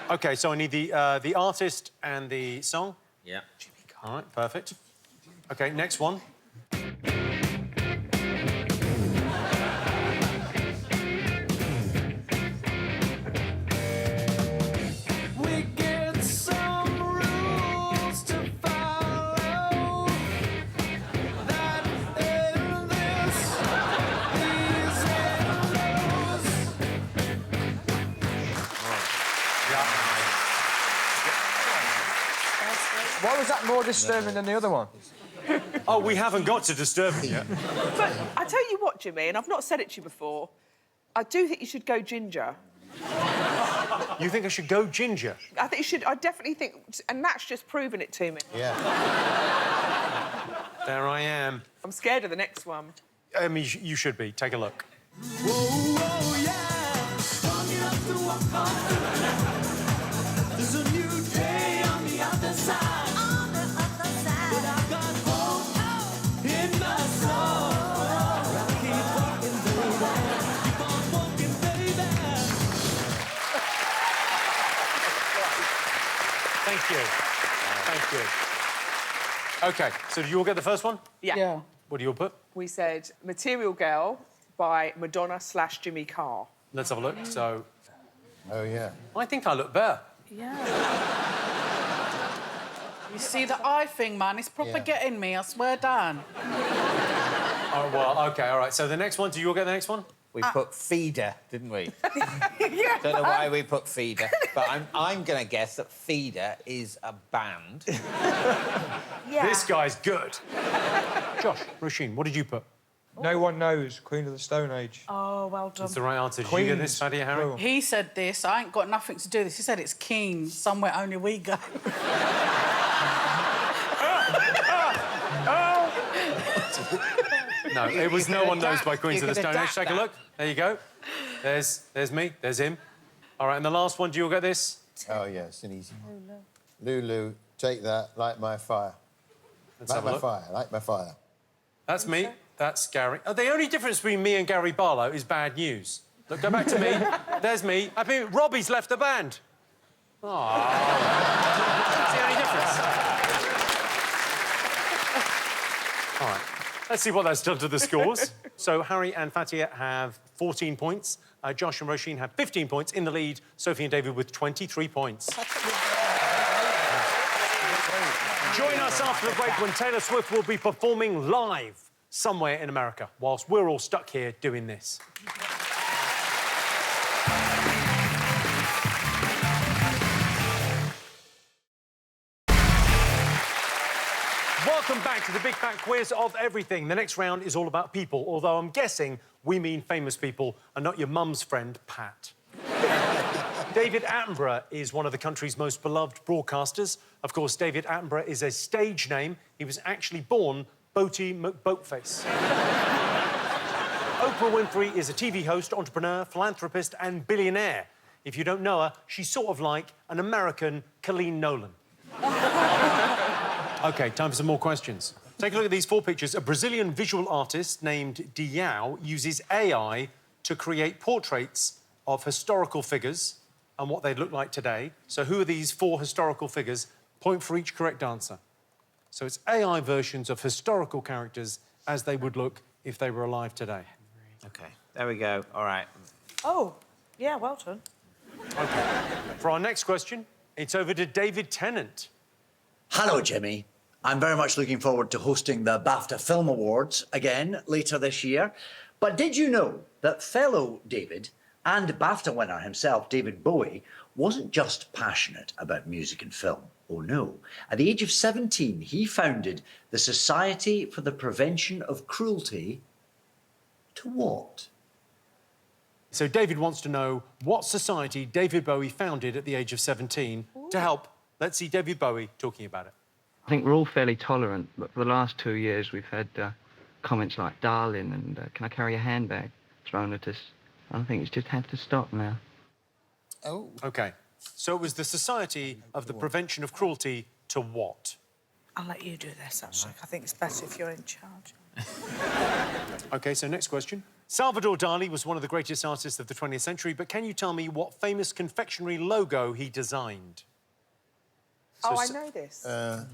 OK, so I need the artist and the song. Yeah. All right, perfect. OK, next one. Why was that more disturbing than the other one? Oh, we haven't got to Disturbing yet. But I tell you what, Jimmy, and I've not said it to you before, I do think you should go ginger. You think I should go ginger? I think you should. I definitely think, and Nat's just proven it to me. Yeah. There I am. I'm scared of the next one. I mean, you should be. Take a look. There's a new day on the other side. But I've got hope in my soul. I'll keep walking, baby. Keep on walking, baby. Thank you. Thank you. OK, so did you all get the first one? Yeah. What do you all put? We said Material Girl by Madonna/Jimmy Carr. Let's have a look. So... Oh, yeah. I think I look better. Yeah. You see the eye thing, man? It's proper getting me, I swear down. Oh, well, OK, all right. So the next one, do you all get the next one? We put Feeder, didn't we? Don't know why we put Feeder, but I'm going to guess that Feeder is a band. This guy's good. Josh, Roisin, what did you put? No One Knows, Queen of the Stone Age. Oh, well done. That's the right answer. Did you get this, Fatiha Harry? He said this. I ain't got nothing to do with this. He said it's keen, somewhere only we go. No, it was No One Knows by Queens of the Stone Age. Take a look. There you go. There's me. There's him. All right, and the last one, do you all get this? Oh, yeah, it's an easy one. Lulu, take that, light my fire. Let's Light have a my look. fire, light my fire. That's me. That's Gary. Oh, the only difference between me and Gary Barlow is bad news. Look, go back to me. There's me. I mean, Robbie's left the band. Oh. That's the only difference. All right. Let's see what that's done to the scores. So Harry and Fatiha have 14 points. Josh and Roisin have 15 points. In the lead, Sophie and David with 23 points. Join us after the break when Taylor Swift will be performing live somewhere in America, whilst we're all stuck here doing this. Welcome back to the Big Fat Quiz of Everything. The next round is all about people, although I'm guessing we mean famous people and not your mum's friend, Pat. David Attenborough is one of the country's most beloved broadcasters. Of course, David Attenborough is a stage name. He was actually born Boaty McBoatface. Oprah Winfrey is a TV host, entrepreneur, philanthropist and billionaire. If you don't know her, she's sort of like an American Colleen Nolan. OK, time for some more questions. Take a look at these 4 pictures. A Brazilian visual artist named Diao uses AI to create portraits of historical figures and what they'd look like today. So who are these 4 historical figures? Point for each correct answer. So it's AI versions of historical characters as they would look if they were alive today. OK, there we go. All right. Oh, yeah, well done. OK. For our next question, it's over to David Tennant. Hello, Jimmy. I'm very much looking forward to hosting the BAFTA Film Awards again later this year. But did you know that fellow David and BAFTA winner himself, David Bowie, wasn't just passionate about music and film? Oh, no. At the age of 17, he founded the Society for the Prevention of Cruelty to what? So David wants to know what society David Bowie founded at the age of 17. To help, let's see David Bowie talking about it. I think we're all fairly tolerant, but for the last 2 years we've had comments like darling and can I carry a handbag thrown at us. I think it's just had to stop now. Oh. OK. So it was the Society of the Prevention of Cruelty to what? I'll let you do this, actually. I think it's better if you're in charge. OK, so next question. Salvador Dali was one of the greatest artists of the 20th century, but can you tell me what famous confectionery logo he designed? Oh, I know this.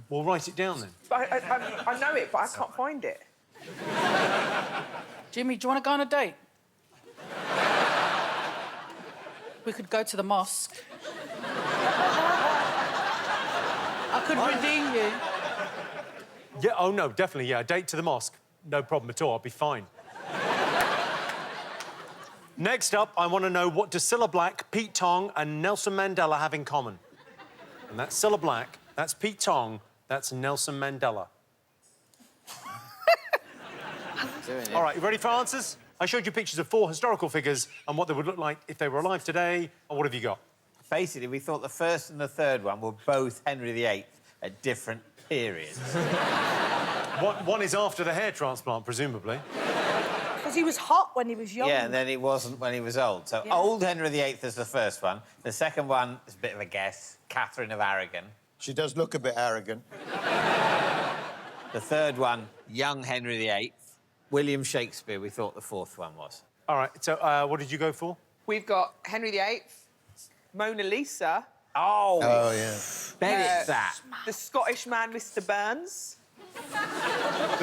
Well, write it down, then. But I know it, but I can't find it. Jimmy, do you want to go on a date? We could go to the mosque. I could redeem you. Yeah, oh, no, definitely, yeah. A date to the mosque. No problem at all. I'll be fine. Next up, I want to know what do Cilla Black, Pete Tong and Nelson Mandela have in common? And that's Cilla Black, that's Pete Tong, that's Nelson Mandela. All right, you ready for answers? I showed you pictures of 4 historical figures and what they would look like if they were alive today. And what have you got? Basically, we thought the first and the third one were both Henry VIII at different periods. One is after the hair transplant, presumably. Because he was hot when he was young. Yeah, and then he wasn't when he was old. So Yeah. old Henry VIII is the first one. The second one is a bit of a guess. Catherine of Aragon. She does look a bit arrogant. The third one, young Henry VIII. William Shakespeare, we thought the fourth one was. All right, so what did you go for? We've got Henry VIII, Mona Lisa. Oh! Oh, yeah. Bet it's that. The Scottish man, Mr. Burns.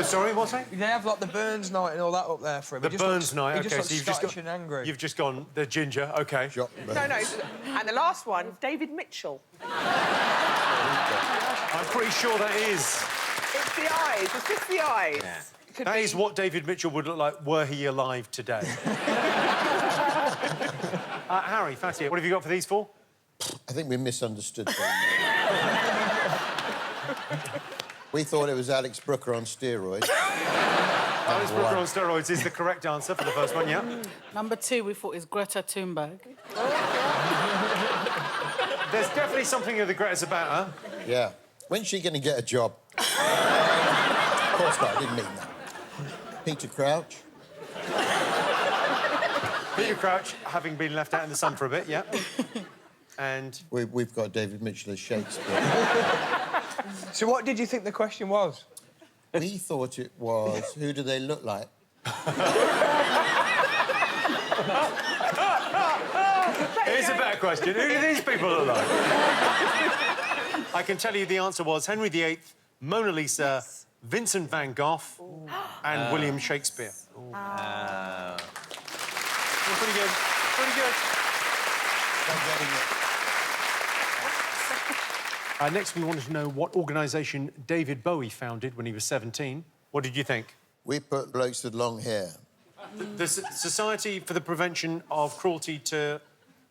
Sorry, what's that? They have, like, the Burns night and all that up there for him. The Burns night, he OK, just looks so you've just Scottish got... and angry. You've just gone the ginger, OK. No, and the last one, David Mitchell. I'm pretty sure that is. It's the eyes, it's just the eyes. Yeah. That is what David Mitchell would look like were he alive today. Harry, Fatty, what have you got for these 4? I think we misunderstood them. We thought it was Alex Brooker on steroids. Alex Brooker on steroids is the correct answer for the first one, yeah? Number 2, we thought is Greta Thunberg. There's definitely something of the Greta's about her. Yeah. When's she going to get a job? Of course not, I didn't mean that. Peter Crouch. Peter Crouch, having been left out in the sun for a bit, yeah. And... We've got David Mitchell as Shakespeare. So what did you think the question was? We thought it was, who do they look like? Here's a better question. Who do these people look like? I can tell you the answer was Henry VIII, Mona Lisa, Vincent van Gogh, and William Shakespeare. Oh. Pretty good. Pretty good. Next, we wanted to know what organisation David Bowie founded when he was 17. What did you think? We put blokes with long hair. The Society for the Prevention of Cruelty to...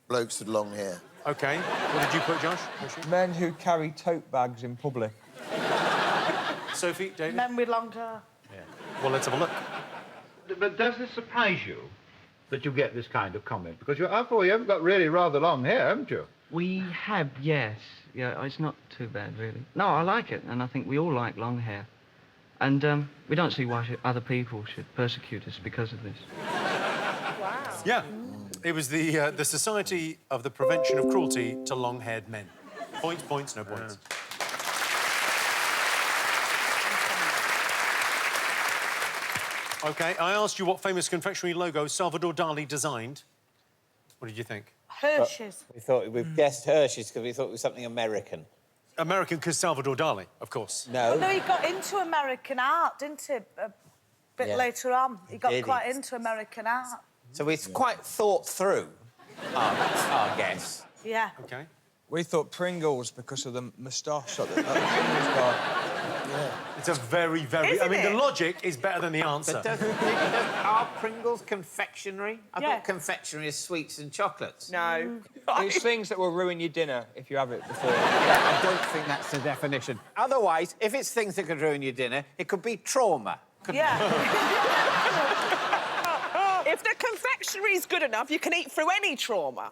Blokes with long hair. OK. What did you put, Josh? Men who carry tote bags in public. Sophie, David? Men with long hair. Yeah. Well, let's have a look. But does this surprise you that you get this kind of comment? Because after all, you haven't got really rather long hair, haven't you? We have, yes. Yeah, it's not too bad, really. No, I like it, and I think we all like long hair. And we don't see why other people should persecute us because of this. Yeah. It was the Society of the Prevention of Cruelty to Long-Haired Men. Points, no points. OK, I asked you what famous confectionery logo Salvador Dali designed. What did you think? Hershey's. We thought we'd guessed Hershey's because we thought it was something American. American because Salvador Dali, of course. No. Well, no, he got into American art, didn't he? A bit later on. He got quite into American art. So it's quite thought through, our guess. Yeah. OK. We thought Pringles because of the moustache. That the Pringles guy. Yeah. It's a very, very... Isn't I mean, it? the logic is better than the answer. But are Pringles confectionery? I thought confectionery is sweets and chocolates. No. It's things that will ruin your dinner if you have it before. I don't think that's the definition. Otherwise, if it's things that could ruin your dinner, it could be trauma. If the confectionery's good enough, you can eat through any trauma.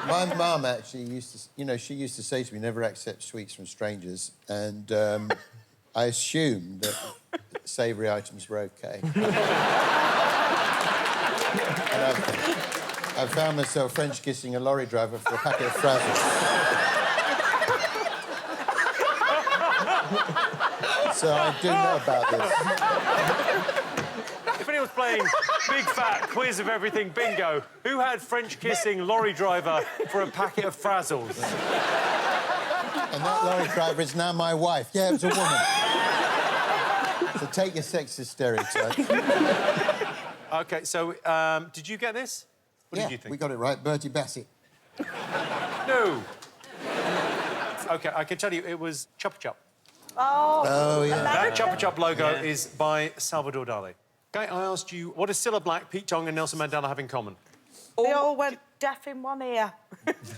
My mum actually used to, she used to say to me, never accept sweets from strangers, and I assumed that savoury items were OK. And I found myself French kissing a lorry driver for a packet of Frazzles. So I do know about this. If anyone's playing Big Fat Quiz of Everything Bingo, who had French-kissing lorry driver for a packet of Frazzles? And that lorry driver is now my wife. Yeah, it was a woman. So take your sexist stereotypes. OK, so, did you get this? What did you think? We got it right. Bertie Bassett. No. OK, I can tell you it was Chupa Chup. Oh, yeah. That Chupa Chup logo is by Salvador Dali. OK, I asked you, what does Cilla Black, Pete Tong and Nelson Mandela have in common? They all went deaf in one ear.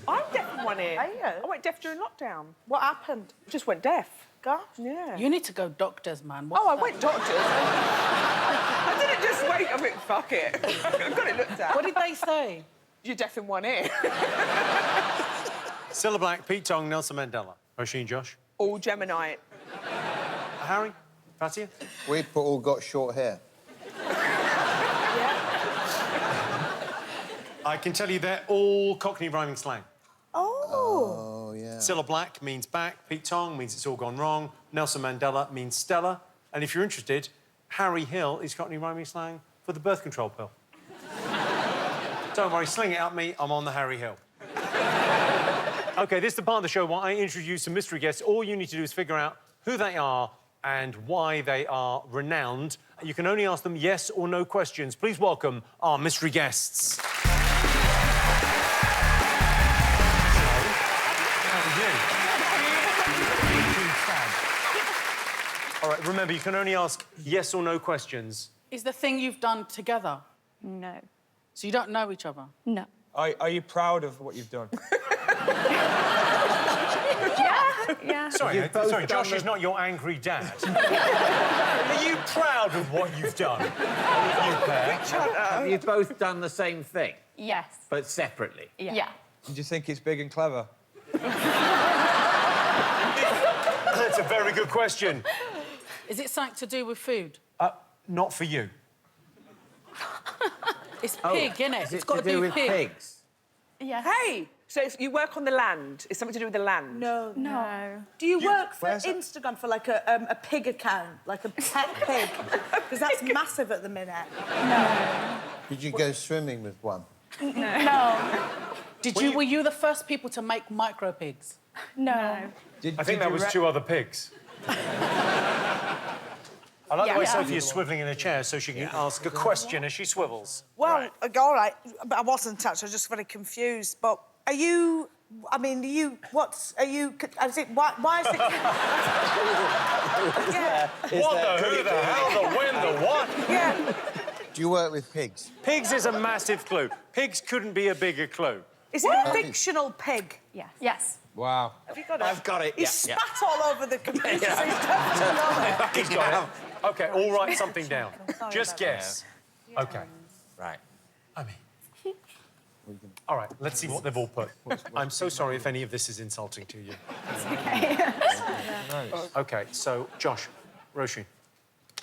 I'm deaf in one ear. Are you? I went deaf during lockdown. What happened? Just went deaf. Gosh. Yeah. You need to go doctors, man. I went doctors. I didn't just wait. I went, fuck it. I got it looked at. What did they say? You're deaf in one ear. Cilla Black, Pete Tong, Nelson Mandela. Roisin, Josh? All Gemini. Harry? Fatiha? We've all got short hair. I can tell you they're all Cockney rhyming slang. Oh, yeah. Cilla Black means back, Pete Tong means it's all gone wrong, Nelson Mandela means Stella, and if you're interested, Harry Hill is Cockney rhyming slang for the birth control pill. Don't worry, sling it at me, I'm on the Harry Hill. OK, this is the part of the show where I introduce some mystery guests. All you need to do is figure out who they are and why they are renowned. You can only ask them yes or no questions. Please welcome our mystery guests. All right, remember, you can only ask yes or no questions. Is the thing you've done together? No. So you don't know each other? No. Are you proud of what you've done? Yeah. Sorry, Josh is not your angry dad. Are you proud of what you've done? You pair? Have you both done the same thing, Yes. but separately? Yeah. Did you think it's big and clever? That's a very good question. Is it something to do with food? Not for you. It's pig, innit? Is It's it got to do with pig. pigs? Yeah. Hey! So if you work on the land, it's something to do with the land? No. No. Do you work for Instagram for, like, a pig account? Like a pet pig? Because that's massive at the minute. No. Did you go swimming with one? No. Were you the first people to make micro pigs? No. I think that was two other pigs. I like the way Sophie is swivelling in a chair so she can ask a question as she swivels. Well, all right, but I wasn't actually. I was just very confused. But are you... I mean, is it... Why is it... What the, who the, how, the, when, the what? Yeah. Do you work with pigs? Pigs is a massive clue. Pigs couldn't be a bigger clue. Is it a fictional pig? Yes. Yes. Wow. Have you got it? I've got it, He spat all over the computer, so he's definitely on it. He's got it. OK, all write something down. Just guess. OK. Right. I mean... All right, let's see what they've all put. I'm so sorry if any of this is insulting to you. It's okay. OK, so, Josh, Roisin,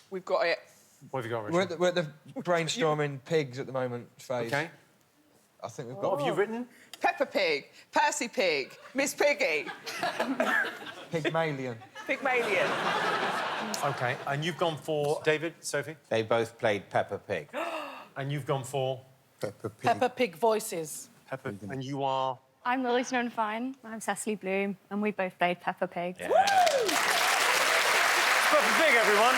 We've got it. what have you got, Roisin? We're at the brainstorming pigs at the moment phase. OK. I think we've got... What have you written? Peppa Pig, Percy Pig, Miss Piggy. Pygmalion. Pygmalion. OK, and you've gone for David, Sophie? They both played Peppa Pig. And you've gone for? Peppa Pig. Peppa Pig voices. Peppa. And you are? I'm Lily Fine. I'm Cecily Bloom, and we both played Peppa Pig. Yeah. Peppa Pig, everyone.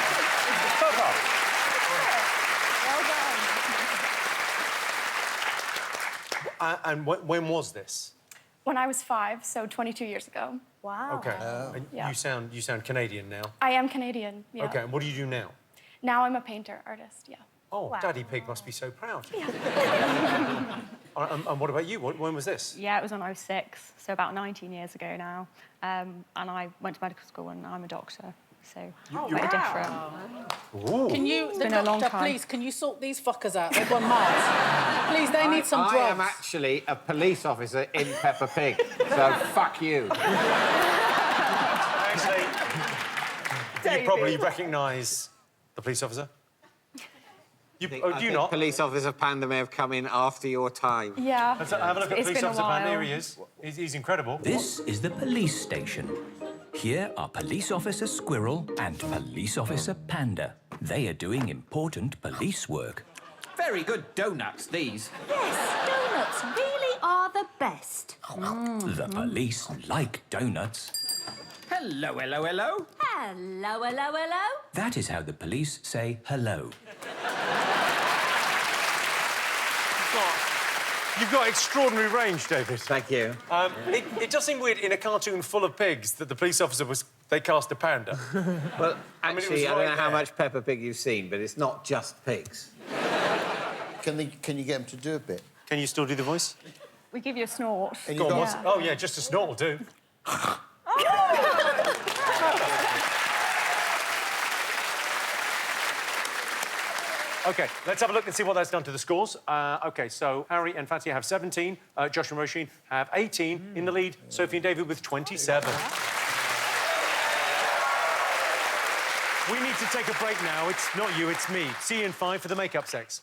Peppa. Well done. And when was this? When I was 5, so 22 years ago. Wow. OK. And Yeah. you sound Canadian now. I am Canadian, yeah. OK, and what do you do now? Now I'm a painter, artist, yeah. Oh, Wow. Daddy Pig must be so proud. And what about you? When was this? Yeah, it was when I was 6, so about 19 years ago now. And I went to medical school and I'm a doctor, so quite different. Ooh. Can you, been a long time. please, can you sort these fuckers out? They've gone mad. Please, they need some drugs. I am actually a police officer in Peppa Pig, so fuck you. Actually, you probably recognise the police officer. Do you not? Police officer Panda may have come in after your time. Yeah. Let's have a look at It's police been a officer Panda. while. Here he is. He's incredible. This is the police station. Here are Police Officer Squirrel and Police Officer Panda. They are doing important police work. Very good donuts, these. Yes, donuts really are the best. The police like donuts. Hello, hello, hello. Hello, hello, hello. That is how the police say hello. You've got extraordinary range, David. Thank you. It does seem weird in a cartoon full of pigs that the police officer they cast a panda. Well, I mean, it actually, was I don't right know how there. much Peppa Pig you've seen, but it's not just pigs. Can you get them to do a bit? Can you still do the voice? We give you a snort. Go on, what's- Oh, yeah, just a snort will do. OK, let's have a look and see what that's done to the scores. OK, so Harry and Fatiha have 17. Josh and Roisin have 18. In the lead, Sophie and David with 27. We need to take a break now. It's not you, it's me. See you in 5 for the makeup sex.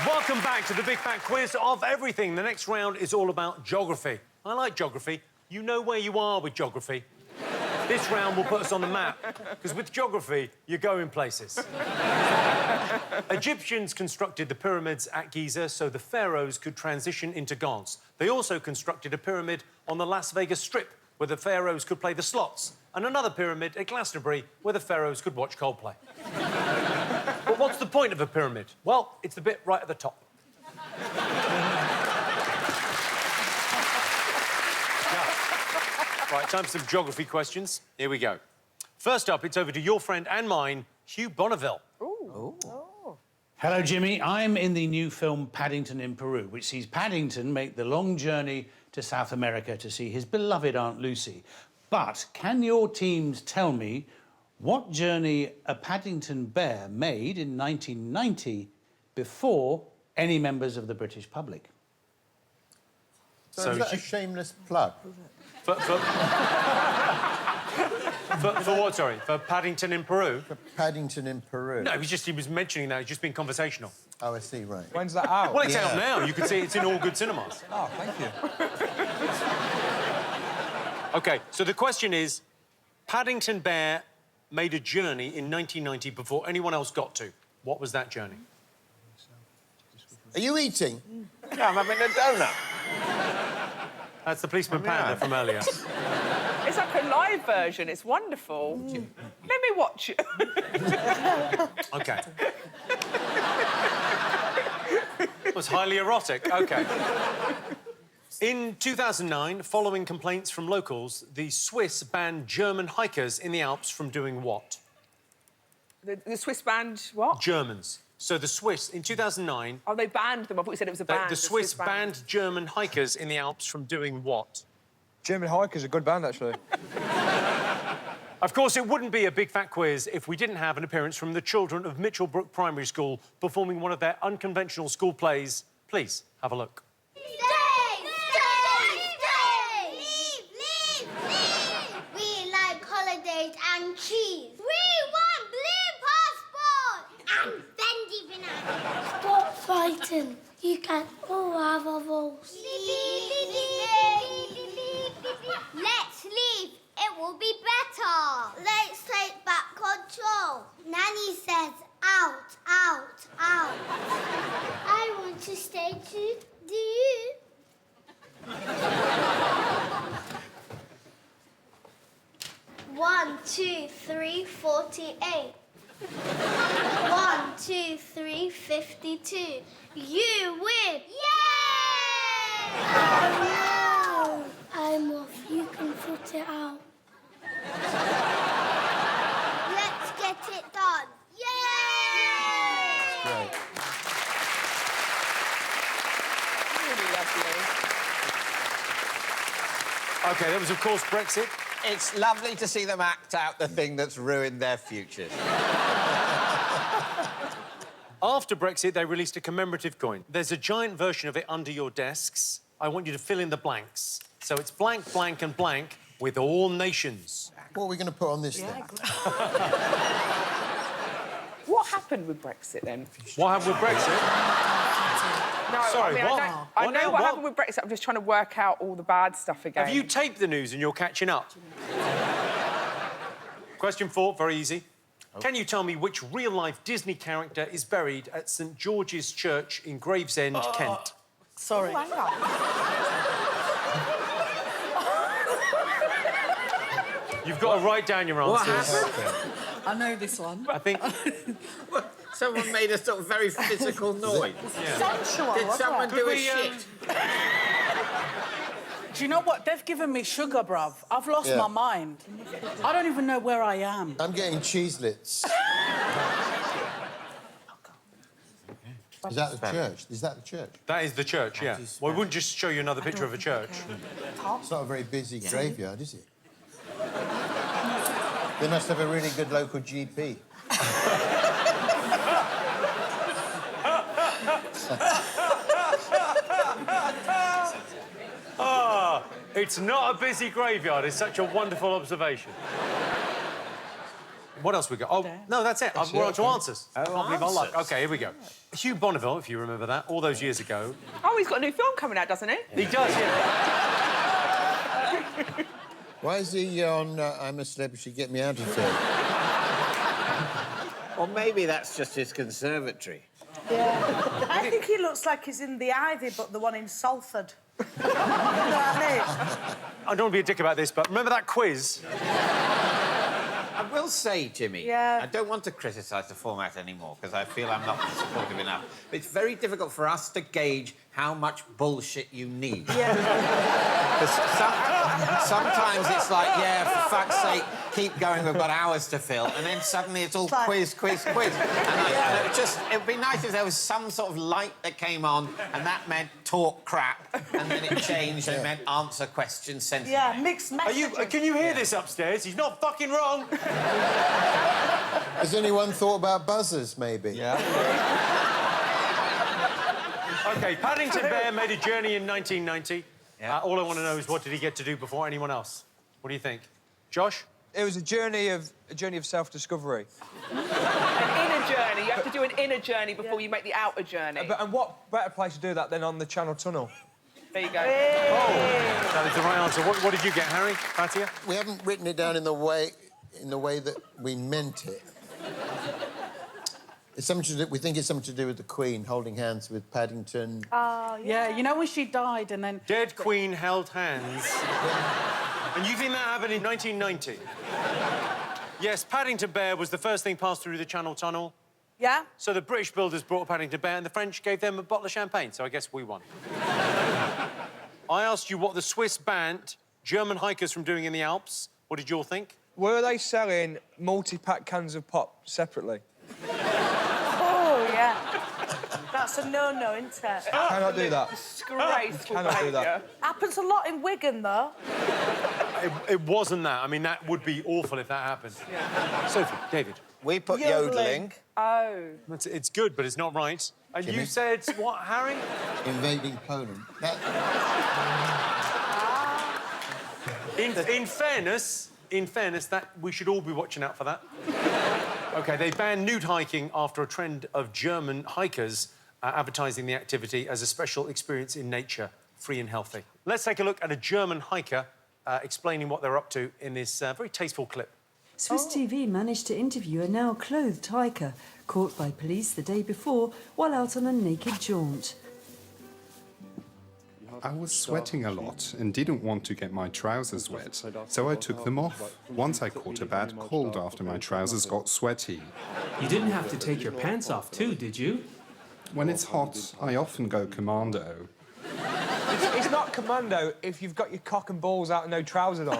Welcome back to the Big Fat Quiz of Everything. The next round is all about geography. I like geography. You know where you are with geography. This round will put us on the map, because with geography, you're going places. Egyptians constructed the pyramids at Giza so the pharaohs could transition into gods. They also constructed a pyramid on the Las Vegas Strip where the pharaohs could play the slots, and another pyramid at Glastonbury where the pharaohs could watch Coldplay. But what's the point of a pyramid? Well, it's the bit right at the top. Right, time for some geography questions. Here we go. First up, it's over to your friend and mine, Hugh Bonneville. Hello, Jimmy. I'm in the new film Paddington in Peru, which sees Paddington make the long journey to South America to see his beloved Aunt Lucy. But can your teams tell me what journey a Paddington bear made in 1990 before any members of the British public? So is that a shameless plug? For what, sorry? For Paddington in Peru? For Paddington in Peru. No, he was mentioning that. He's just being conversational. Oh, I see, right. When's that out? Well, it's out now. You can see it's in all good cinemas. Oh, thank you. OK, so the question is, Paddington Bear made a journey in 1990 before anyone else got to. What was that journey? Are you eating? Yeah, I'm having a donut. That's the policeman Panda from earlier. It's like a live version. It's wonderful. Let me watch it. OK. It was highly erotic. OK. In 2009, following complaints from locals, the Swiss banned German hikers in the Alps from doing what? The Swiss banned what? Germans. So the Swiss, in 2009... Oh, they banned them. I thought you said it was a band. The Swiss banned German hikers in the Alps from doing what? German Hikers, a good band, actually. Of course, it wouldn't be a big fat quiz if we didn't have an appearance from the children of Mitchellbrook Primary School performing one of their unconventional school plays. Please have a look. We like holidays and cheese. We want blue passport and Fendi bananas. Stop fighting. You can all have a waltz. Let's leave. It will be better. Let's take back control. Nanny says out, out, out. I want to stay too. Do you? 1, 2, 3, 48. 1, 2, 3, 52. You win! Yay! Oh, no. I'm off. You can sort it out. Let's get it done. Yay! Great. Really lovely. OK, that was, of course, Brexit. It's lovely to see them act out the thing that's ruined their futures. After Brexit, they released a commemorative coin. There's a giant version of it under your desks. I want you to fill in the blanks. So it's blank, blank and blank with all nations. What are we going to put on this then? What happened with Brexit, then? What happened with Brexit? No, Sorry, I mean, what? I What know now? what What? happened with Brexit. I'm just trying to work out all the bad stuff again. Have you taped the news and you're catching up? Question 4, very easy. Can you tell me which real-life Disney character is buried at St George's Church in Gravesend, Kent? Sorry. Oh, hang on. You've got to write down your What answers. happened? I know this one. I think... Someone made a sort of very physical noise. Sensual, Did wasn't someone it? do Could a we, shit? Do you know what? They've given me sugar, bruv. I've lost Yeah. my mind. I don't even know where I am. I'm getting cheeselets. Is that the church? Is that the church? That is the church, yeah. Well, we wouldn't just show you another picture of a church. It's not a very busy graveyard, is it? They must have a really good local GP. Ah, it's not a busy graveyard. It's such a wonderful observation. What else we got? Oh, no, that's it. We're on to answers. I can't believe our luck. OK, here we go. Hugh Bonneville, if you remember that, all those years ago. Oh, he's got a new film coming out, doesn't he? He does, yeah. Why is he on I'm a Celebrity, Get Me Out of Here? Or maybe that's just his conservatory. Yeah. I think he looks like he's in the Ivy, but the one in Salford. You know what I mean? I don't want to be a dick about this, but remember that quiz? I will say, Jimmy, Yeah. I don't want to criticise the format anymore because I feel I'm not supportive enough. But it's very difficult for us to gauge how much bullshit you need. Yeah. 'Cause sometimes it's like, yeah, for fuck's sake, keep going, we've got hours to fill, and then suddenly it's all quiz, quiz, quiz. And it'd be nice if there was some sort of light that came on, and that meant talk crap, and then it changed and it meant answer questions sensibly. Yeah, mixed messages. Can you hear this upstairs? He's not fucking wrong. Has anyone thought about buzzers, maybe? Yeah. OK, Paddington Bear made a journey in 1990. Yeah. All I want to know is what did he get to do before anyone else? What do you think? Josh? It was a journey of self-discovery. An inner journey. You have to do an inner journey before you make the outer journey. And what better place to do that than on the Channel Tunnel? There you go. Oh, that is the right answer. What did you get, Harry? Fatiha? We haven't written it down in the way that we meant it. It's something to do, we think it's something to do with the Queen holding hands with Paddington. Oh, yeah. You know when she died and then... Dead Queen held hands. And you think that happened in 1990? Yes, Paddington Bear was the first thing passed through the Channel Tunnel. Yeah? So the British builders brought Paddington Bear and the French gave them a bottle of champagne, so I guess we won. I asked you what the Swiss banned German hikers from doing in the Alps. What did you all think? Were they selling multi-pack cans of pop separately? Oh, yeah. That's a no-no, isn't it? Cannot do that. Disgraceful Cannot do that. behaviour. Happens a lot in Wigan, though. It wasn't that. I mean, that would be awful if that happened. Sophie, David. We put yodeling. Oh. It's good, but it's not right. And Jimmy? you said what, Harry? Invading Poland. In fairness, that we should all be watching out for that. OK, they banned nude hiking after a trend of German hikers advertising the activity as a special experience in nature, free and healthy. Let's take a look at a German hiker explaining what they're up to in this very tasteful clip. Swiss TV managed to interview a now clothed hiker caught by police the day before while out on a naked jaunt. I was sweating a lot and didn't want to get my trousers wet, so I took them off. Once I caught a bad cold after my trousers got sweaty. You didn't have to take your pants off too, did you? When it's hot, I often go commando. It's not commando if you've got your cock and balls out and no trousers on.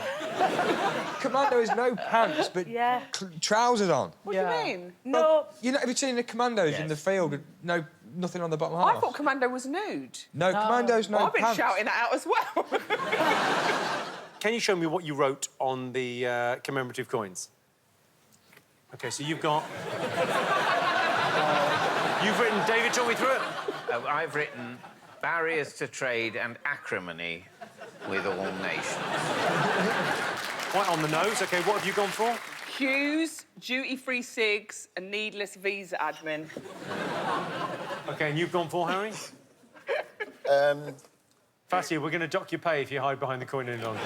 Commando is no pants, but trousers on. What do you mean? No. Have you seen the commandos in the field with nothing on the bottom half? I thought Commando was nude. No, Commando's no I've been pants. shouting that out as well. Can you show me what you wrote on the commemorative coins? OK, so you've got... you've written... David, talk me through it. I've written barriers to trade and acrimony with all nations. Quite on the nose. OK, what have you gone for? Queues, duty-free cigs and needless visa admin. OK, and you've gone for, Harry? Fatiha, we're going to dock your pay if you hide behind the coin any longer.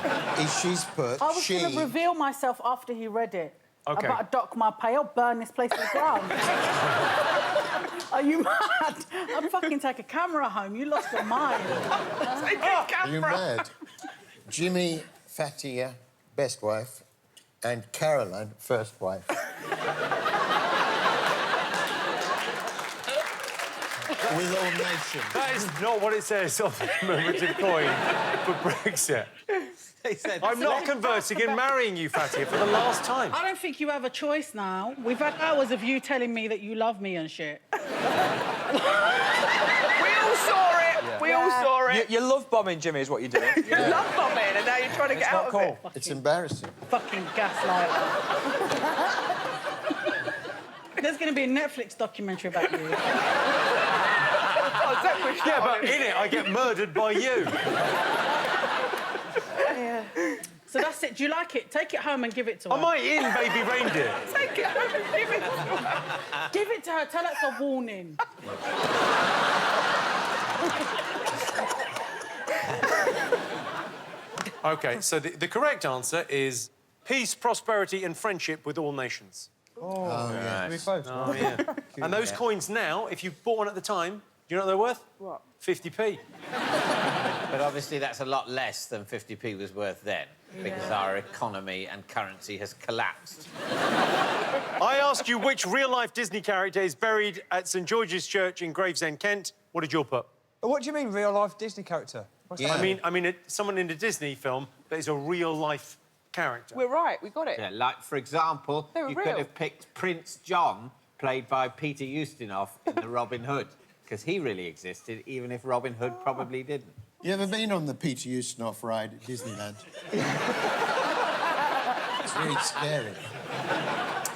She's put I was going to reveal myself after he read it. OK. I'm about to dock my pay. I'll burn this place to the ground. Are you mad? I'd fucking take a camera home. You lost your mind. Take a camera. Are you mad? Jimmy, Fatiha, best wife, and Caroline, first wife. With all nations. That is not what it says on the commemorative coin for Brexit. I'm not conversing and marrying you, Fatiha, for the last time. I don't think you have a choice now. We've had hours of you telling me that you love me and shit. We all saw it. We all saw it. You love bombing, Jimmy, is what you're doing. You love bombing, and now you're trying to get out of it. It's embarrassing. Fucking gaslighter. There's going to be a Netflix documentary about you. Yeah, but in it, I get murdered by you. Yeah. So that's it. Do you like it? Take it home and give it to her. Am I in, baby reindeer? Take it home and give it to her. Give it to her. Tell her it's a warning. OK, so the correct answer is peace, prosperity and friendship with all nations. Oh, yeah. We both. Oh, yeah. And those coins now, if you bought one at the time, do you know what they're worth? What? 50p. But obviously that's a lot less than 50p was worth then, because our economy and currency has collapsed. I asked you which real-life Disney character is buried at St George's Church in Gravesend, Kent. What did you put? What do you mean, real-life Disney character? What's that? I mean, someone in a Disney film that is a real-life character. We're right. We got it. Yeah, like, for example, They were you real. could have picked Prince John, played by Peter Ustinov in the Robin Hood, because he really existed, even if Robin Hood probably didn't. You ever been on the Peter Ustinov ride at Disneyland? It's really scary.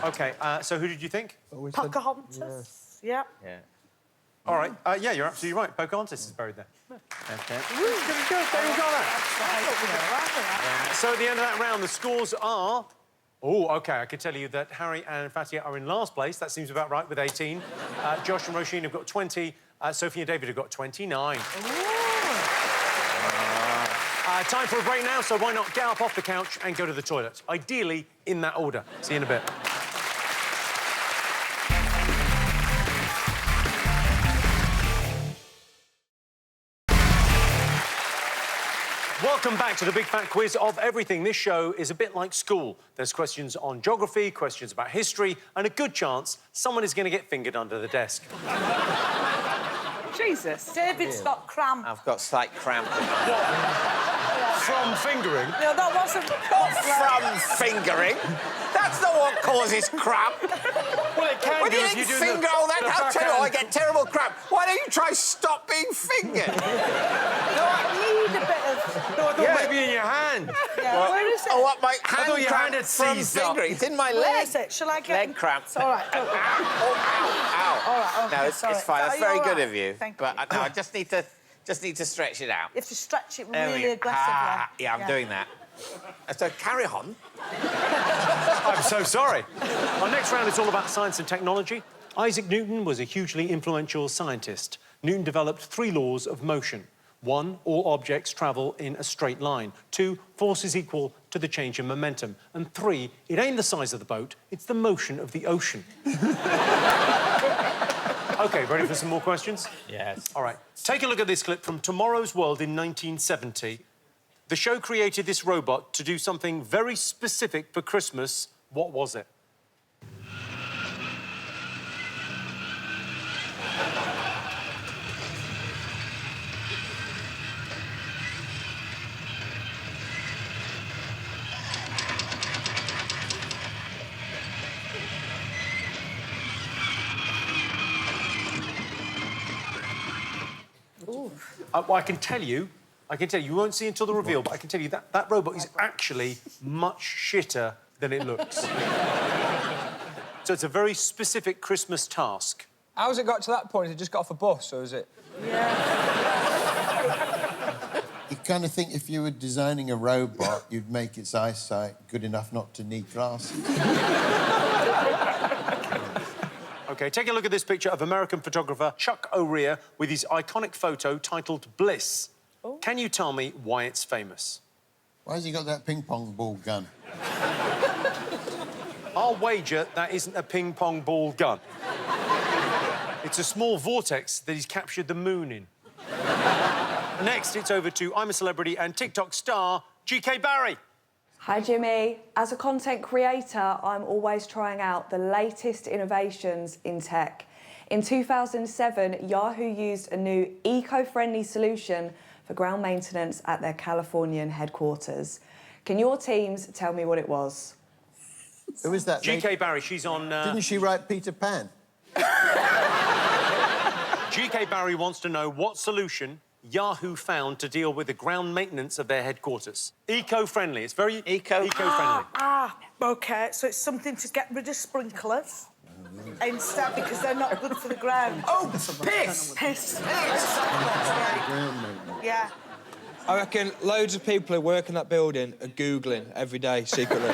OK, so who did you think? Pocahontas. Yeah. Yeah. All right. Yeah, you're absolutely right. Pocahontas is buried there. Okay. So at the end of that round, the scores are... Oh, OK, I can tell you that Harry and Fatiha are in last place. That seems about right, with 18. Josh and Roisin have got 20. Sophie and David have got 29. Time for a break now, so why not get up off the couch and go to the toilet? Ideally, in that order. See you in a bit. Welcome back to the Big Fat Quiz of Everything. This show is a bit like school. There's questions on geography, questions about history, and a good chance someone is going to get fingered under the desk. Jesus. David's got cramp. I've got slight cramp. From fingering? No, that wasn't... Not from fingering. That's not what causes cramp. Well, it can Well, do you if didn't you do finger all that. I'll tell you what, I backhand. get terrible crap. Why don't you try stop being fingered? I need a bit of... No, I thought maybe in your hand. Yeah, What? where is it? Oh, what, my hand thought your cramp hand had from seized up. fingering. It's in my leg. Where is it? Shall I get... Leg cramp. It's all right, don't worry. Ow. All right, okay, No, it's sorry. fine. That's Are you very all good right? of you. Thank but you. no, I just need to stretch it out. You have to stretch it There we really go. aggressively. Yeah, I'm doing that. So carry on. I'm so sorry. Our next round is all about science and technology. Isaac Newton was a hugely influential scientist. Newton developed 3 laws of motion. 1, all objects travel in a straight line. 2, force is equal to the change in momentum. And 3, it ain't the size of the boat, it's the motion of the ocean. OK, ready for some more questions? Yes. All right. Take a look at this clip from Tomorrow's World in 1970. The show created this robot to do something very specific for Christmas. What was it? I can tell you, you won't see until the reveal, but I can tell you that that robot is actually much shitter than it looks. So it's a very specific Christmas task. How's it got to that point? Has it just got off a bus, or is it... You kind of think if you were designing a robot, you'd make its eyesight good enough not to need glasses. OK, take a look at this picture of American photographer Chuck O'Rear with his iconic photo titled Bliss. Oh. Can you tell me why it's famous? Why has he got that ping-pong ball gun? I'll wager that isn't a ping-pong ball gun. It's a small vortex that he's captured the moon in. Next, it's over to I'm a Celebrity and TikTok star GK Barry. Hi, Jimmy. As a content creator, I'm always trying out the latest innovations in tech. In 2007, Yahoo used a new eco-friendly solution for ground maintenance at their Californian headquarters. Can your teams tell me what it was? Who is that? GK Barry, she's on... Didn't she write Peter Pan? GK Barry wants to know what solution Yahoo found to deal with the ground maintenance of their headquarters. Eco-friendly. It's very eco-friendly. OK, so it's something to get rid of sprinklers instead because they're not good for the ground. Oh, piss! Piss. Yeah. I reckon loads of people who work in that building are Googling every day secretly.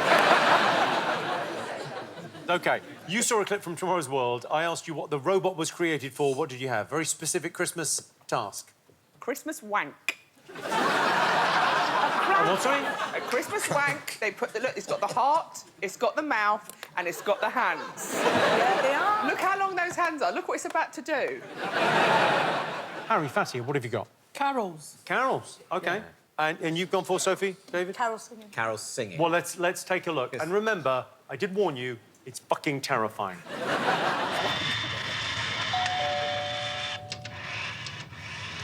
OK, you saw a clip from Tomorrow's World. I asked you what the robot was created for. What did you have? Very specific Christmas task. Christmas wank. What, sorry? A Christmas wank. They put the... Look, it's got the heart, it's got the mouth, and it's got the hands. Yeah, they are. Look how long those hands are. Look what it's about to do. Harry, Fatty, what have you got? Carols. Carols, OK. Yeah. And you've gone for, Sophie, David? Carol singing. Carol's singing. Well, let's take a look. And remember, I did warn you, it's fucking terrifying.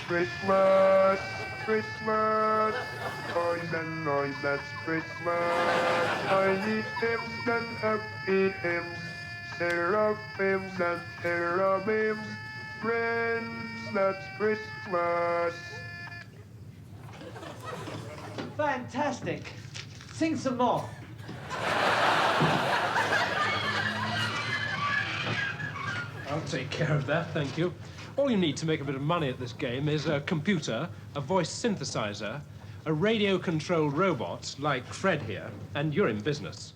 Christmas, Christmas, noise and noise, that's Christmas. Tiny hymns and happy hymns, seraphims and cherubims, friends, that's Christmas. Fantastic. Sing some more. I'll take care of that, thank you. All you need to make a bit of money at this game is a computer, a voice synthesizer, a radio-controlled robot, like Fred here, and you're in business.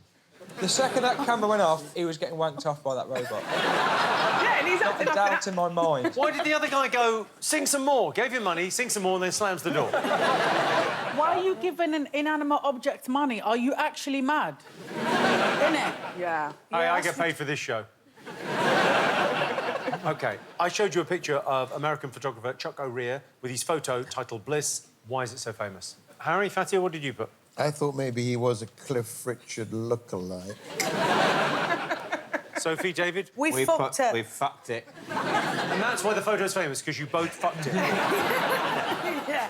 The second that camera went off, he was getting wanked off by that robot. Yeah, and he's Not a doubt in my mind. Why did the other guy go, sing some more, gave him money, sing some more, and then slams the door? Why are you giving an inanimate object money? Are you actually mad? Innit? Yeah. I get paid for this show. OK, I showed you a picture of American photographer Chuck O'Rear with his photo titled Bliss. Why is it so famous? Harry, Fatia, what did you put? I thought maybe he was a Cliff Richard lookalike. Sophie, David? We fucked it. We've fucked it. And that's why the photo's famous, because you both fucked it. Yeah.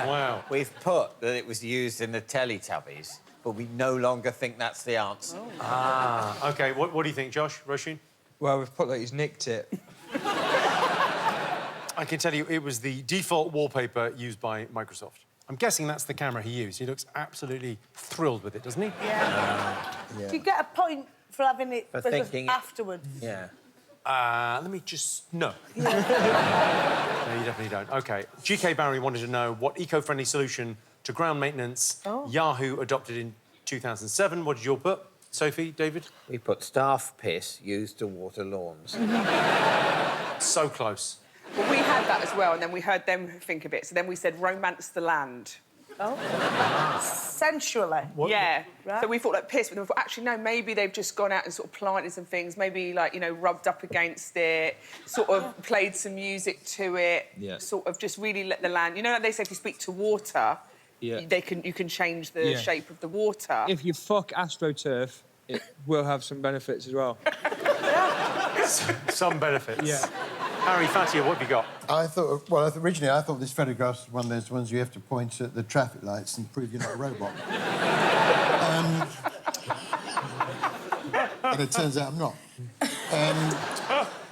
Wow. We've put that it was used in the Teletubbies, but we no longer think that's the answer. Ah, OK. What do you think, Josh, Roisin? Well, we've put that he's nicked it. I can tell you it was the default wallpaper used by Microsoft. I'm guessing that's the camera he used. He looks absolutely thrilled with it, doesn't he? Yeah. Do you get a point for having it For for thinking afterwards? Yeah. Let me just... No. No, you definitely don't. OK. G.K. Barry wanted to know what eco-friendly solution to ground maintenance Yahoo adopted in 2007. What did you all put? Sophie, David? We put staff piss used to water lawns. So close. Well, we had that as well, and then we heard them think of it. So then we said romance the land. Oh. Sensually? Yeah. Right. So we thought, like, piss, but we thought, actually, no, maybe they've just gone out and sort of planted some things, maybe, like, you know, rubbed up against it, sort of played some music to it, sort of just really let the land... You know, like they say, if you speak to water, you can change the shape of the water. If you fuck AstroTurf, it will have some benefits as well. Some benefits. Yeah. Harry, Fatiha, what have you got? Well, originally I thought this photograph was one of those ones you have to point at the traffic lights and prove you're not a robot. And it turns out I'm not.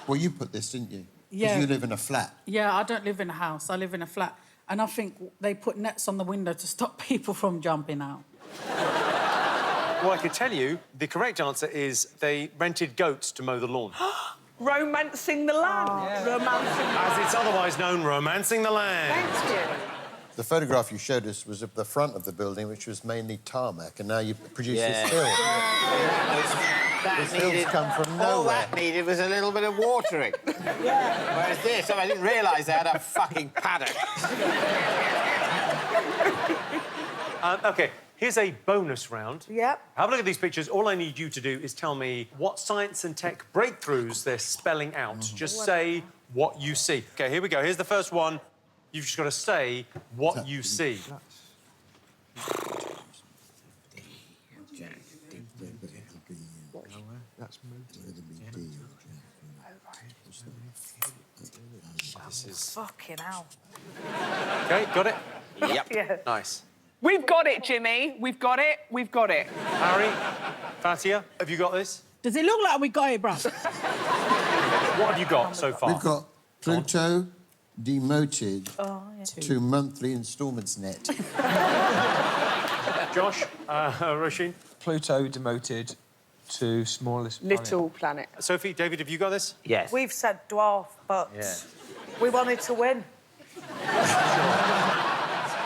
Well, you put this, didn't you? Yeah. Because you live in a flat. Yeah, I don't live in a house. I live in a flat. And I think they put nets on the window to stop people from jumping out. Well, I can tell you, the correct answer is they rented goats to mow the lawn. Romancing the land. Romancing. As it's otherwise known, romancing the land. Thank you. The photograph you showed us was of the front of the building, which was mainly tarmac, and now you produce this film. That This film's come from nowhere. All that needed was a little bit of watering. Whereas this, I didn't realise they had a fucking paddock. OK, here's a bonus round. Yep. Have a look at these pictures. All I need you to do is tell me what science and tech breakthroughs they're spelling out. Just say what you see. OK, here we go. Here's the first one. You've just got to say what you see. That's This is... Fucking hell. OK, got it? Yep. Yeah. Nice. We've got it, Jimmy. We've got it. We've got it. Harry, Fatiha, have you got this? Does it look like we got it, bruv? What have you got so far? We've got Pluto demoted to monthly instalments net. Josh, Roisin? Pluto demoted to smallest Little planet. Sophie, David, have you got this? Yes. We've said dwarf, but we wanted to win.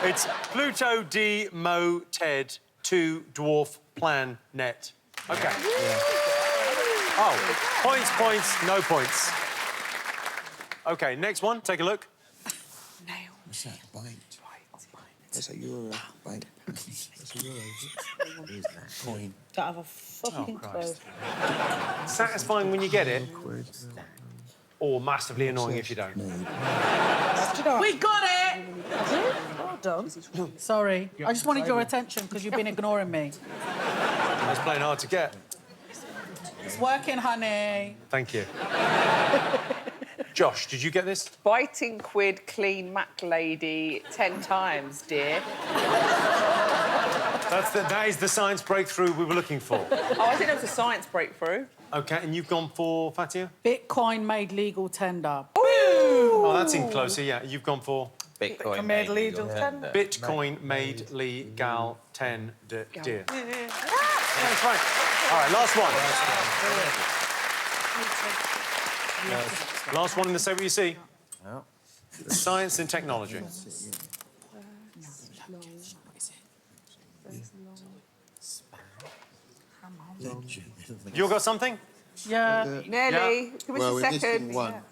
It's Pluto demoted to dwarf plan net. OK. Oh, points, no points. OK, next one, take a look. What's that? Bite. That's a euro. Bite. That's a euro. Where's that? Coin. Don't have a fucking clue. Satisfying when you get it, or massively annoying if you don't. We got it! Well done. Sorry. I just wanted your attention because you've been ignoring me. It's playing hard to get. It's working, honey. Thank you. Josh, did you get this? Biting quid, clean Mac lady 10 times, dear. That is the science breakthrough we were looking for. Oh, I think it was a science breakthrough. OK, and you've gone for Fatiha? Bitcoin made legal tender. Oh, that seemed closer, yeah. You've gone for? Bitcoin made legal tender. Bitcoin made legal tender. Dear. Yeah, that's right. All right, last one. Last one in the Say What You See. Oh. Science and technology. You all got something? Yeah. Nearly. Give us a second. One.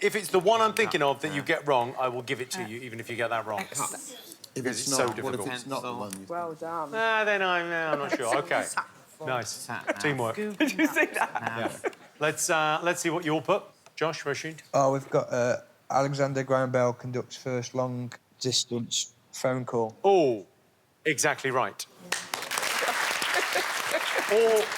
If it's the one I'm thinking of that you get wrong, I will give it to you, even if you get that wrong. If Because it's it's not, so what if difficult. it's not the one? Well done. Then I'm not sure. OK. Nice. Teamwork. Did you see that? Yeah. Let's see what you all put. Josh, Roisin. Oh, we've got Alexander Graham Bell conducts first long-distance phone call. Oh, exactly right.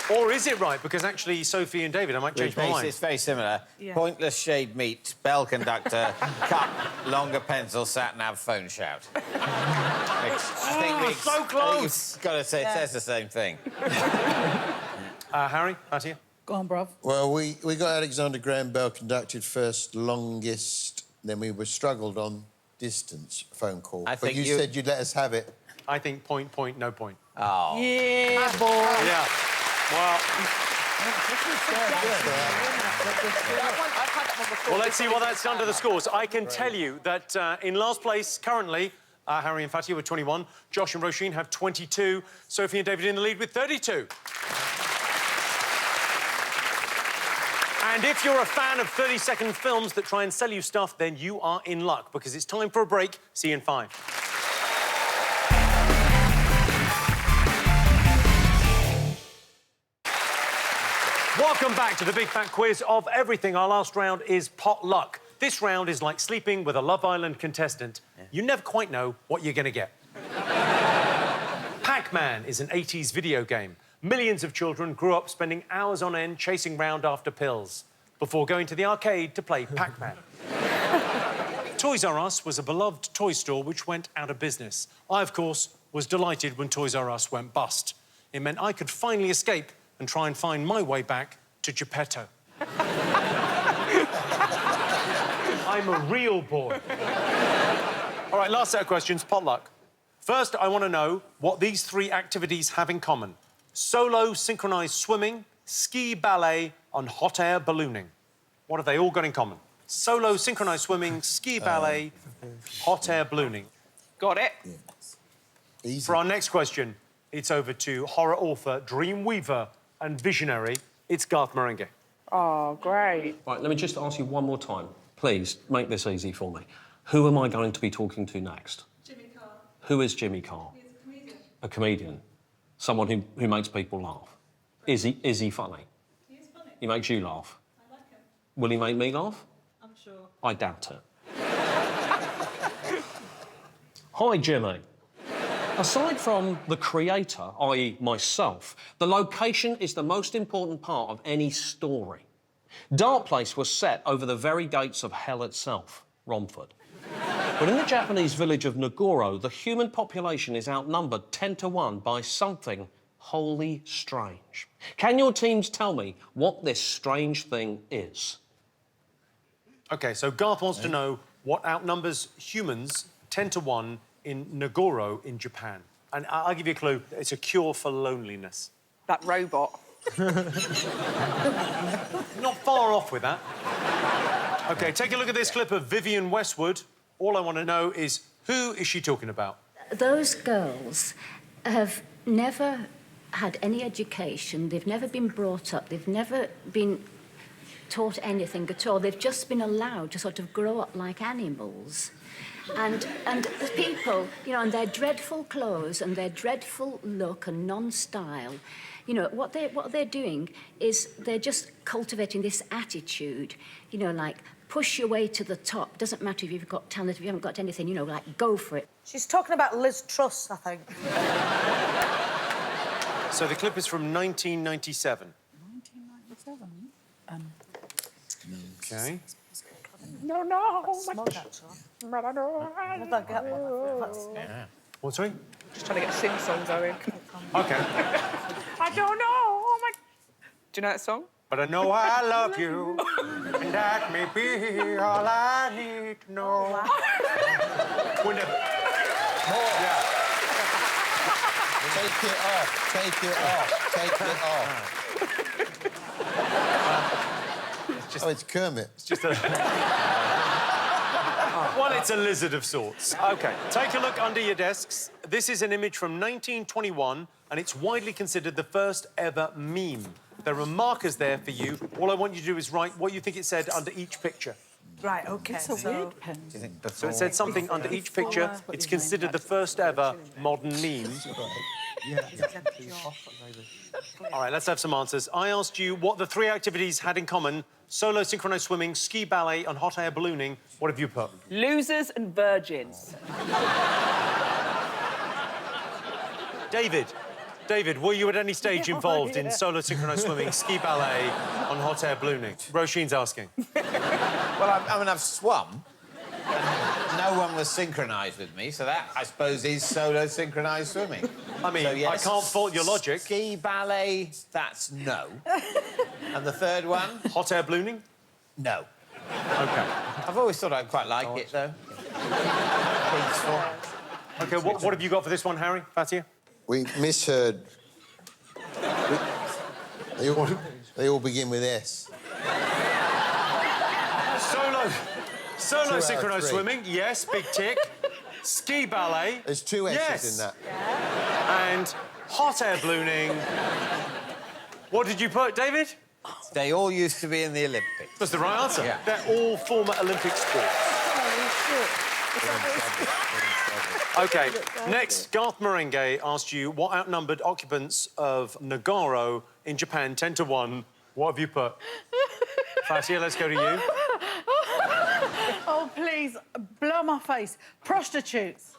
Or is it right? Because actually, Sophie and David, I might change my mind. It's very similar. Yeah. Pointless shade meat, bell conductor, cup, longer pencil, sat-nav, phone shout. I think so close! You've got to say, it says the same thing. Harry, Fatiha? Go on, bruv. Well, we got Alexander Graham Bell conducted first, longest, then we were struggled on distance phone call. I but think you said you'd let us have it. I think point, no point. Oh. Yeah, boy. Yeah. Well... Well, let's see what that's done to the scores. I can tell you that in last place currently, Harry and Fatiha with 21. Josh and Roisin have 22. Sophie and David in the lead with 32. And if you're a fan of 30-second films that try and sell you stuff, then you are in luck, because it's time for a break. See you in 5. Welcome back to the Big Fat Quiz of everything. Our last round is potluck. This round is like sleeping with a Love Island contestant. You never quite know what you're going to get. Pac-Man is an 80s video game. Millions of children grew up spending hours on end chasing round after pills before going to the arcade to play Pac-Man. Toys R Us was a beloved toy store which went out of business. I, of course, was delighted when Toys R Us went bust. It meant I could finally escape and try and find my way back to Geppetto. I'm a real boy. All right, last set of questions, potluck. First, I want to know what these 3 activities have in common. Solo synchronised swimming, ski ballet and hot air ballooning. What have they all got in common? Solo synchronised swimming, ski ballet, hot air ballooning. Got it. Easy. For our next question, it's over to horror author, dream weaver and visionary. It's Garth Marenghi. Oh, great. Right, let me just ask you one more time. Please, make this easy for me. Who am I going to be talking to next? Jimmy Carr. Who is Jimmy Carr? He's a comedian. A comedian. Someone who makes people laugh. Is he funny? He is funny. He makes you laugh. I like him. Will he make me laugh? I'm sure. I doubt it. Hi, Jimmy. Aside from the creator, i.e. myself, the location is the most important part of any story. Dark Place was set over the very gates of hell itself, Romford. But in the Japanese village of Nagoro, the human population is outnumbered 10-1 by something wholly strange. Can your teams tell me what this strange thing is? OK, so Garth wants to know what outnumbers humans 10-1 in Nagoro in Japan. And I'll give you a clue. It's a cure for loneliness. That robot. Not far off with that. OK, take a look at this clip of Vivienne Westwood. All I want to know is, who is she talking about? Those girls have never had any education. They've never been brought up. They've never been taught anything at all. They've just been allowed to sort of grow up like animals. And the people, you know, and their dreadful clothes and their dreadful look and non-style, you know, what they're doing is they're just cultivating this attitude, you know, like, push your way to the top. Doesn't matter if you've got talent, if you haven't got anything, you know, like, go for it. She's talking about Liz Truss, I think. So the clip is from 1997. 1997? OK. No. What, sorry? Just trying to get a sing-song going. OK. I don't know. Do you know that song? But I know I love you, and that may be all I need to know. Whenever... Yeah. Take it off, take it off, take it off. It's just... Oh, it's Kermit. It's just a... Well, it's a lizard of sorts. OK, take a look under your desks. This is an image from 1921, and it's widely considered the first ever meme. There are markers there for you. All I want you to do is write what you think it said under each picture. Right, OK. It's a weird pen. So it said something under each picture. It's considered the first ever modern meme. All right, let's have some answers. I asked you what the 3 activities had in common: solo synchronised swimming, ski ballet and hot air ballooning. What have you put? Losers and virgins. David, were you at any stage involved in solo synchronised swimming, ski ballet and hot air ballooning? Roisin's asking. Well, I mean, I've swum. And no one was synchronised with me, so that, I suppose, is solo synchronised swimming. I mean, so, yes, I can't fault your logic. Ski ballet, that's no. And the third one? Hot air ballooning? No. OK. I've always thought I'd quite like it, though. Peaceful. OK, what have you got for this one, Harry? Fatiha? We misheard. They all begin with S. Solo synchronised swimming, yes, big tick. Ski ballet. There's 2 S's in that. And hot air ballooning. What did you put, David? They all used to be in the Olympics. That's the right answer. Yeah. They're all former Olympic sports. OK, next, Garth Marenghi asked you what outnumbered occupants of Nagoro in Japan 10-1. What have you put? Fatiha, let's go to you. Oh, please, blow my face. Prostitutes.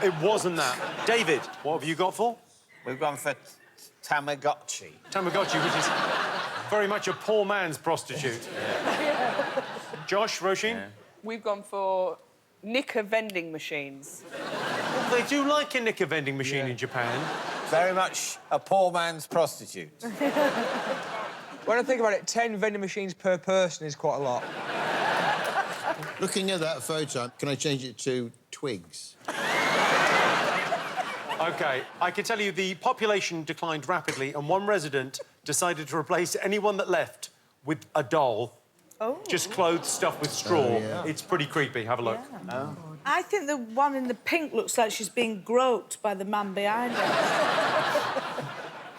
It wasn't that. David, what have you got for? We've gone for Tamagotchi. Tamagotchi, which is very much a poor man's prostitute. Josh, Roisin? We've gone for knicker vending machines. They do like a knicker vending machine in Japan. Very much a poor man's prostitute. When I think about it, 10 vending machines per person is quite a lot. Looking at that photo, can I change it to twigs? OK, I can tell you the population declined rapidly and one resident decided to replace anyone that left with a doll. Oh. Just clothes stuffed with straw. It's pretty creepy. Have a look. Yeah. I think the one in the pink looks like she's being groped by the man behind her.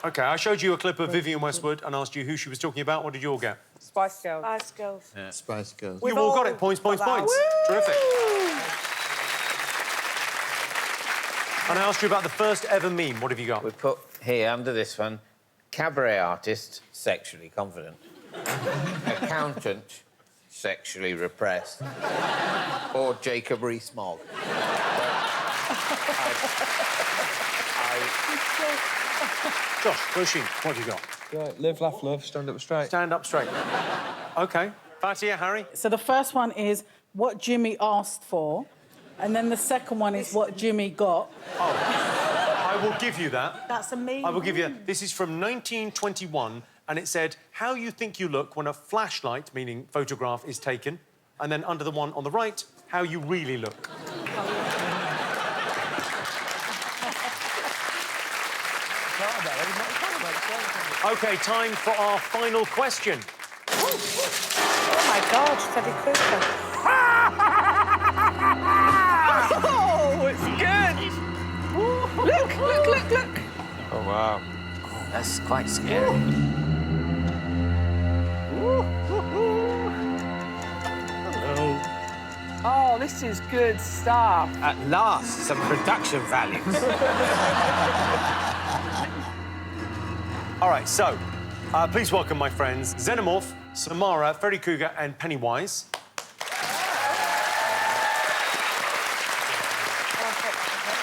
OK, I showed you a clip of Vivienne Westwood and asked you who she was talking about. What did you all get? Spice Girls. Spice Girls. Yeah. Spice Girls. You've all got it. Points, points, points. Terrific. And I asked you about the first ever meme. What have you got? We put here, under this one, cabaret artist, sexually confident. Accountant, sexually repressed. Or Jacob Rees-Mogg. Josh, Roisin, what have you got? Live, laugh, love, stand up straight. Stand up straight. OK. Fatiha, Harry? So the first one is what Jimmy asked for, and then the second one is what Jimmy got. Oh, I will give you that. That's amazing. I will give you... This is from 1921, and it said, how you think you look when a flashlight, meaning photograph, is taken, and then under the one on the right, how you really look. OK, time for our final question. Oh, my God, Freddie Krueger. Oh, it's good. Look, look, look, look. Oh, wow. That's quite scary. Hello. Oh, this is good stuff. At last, some production values. All right, so, please welcome my friends Xenomorph, Samara, Freddy Krueger and Pennywise.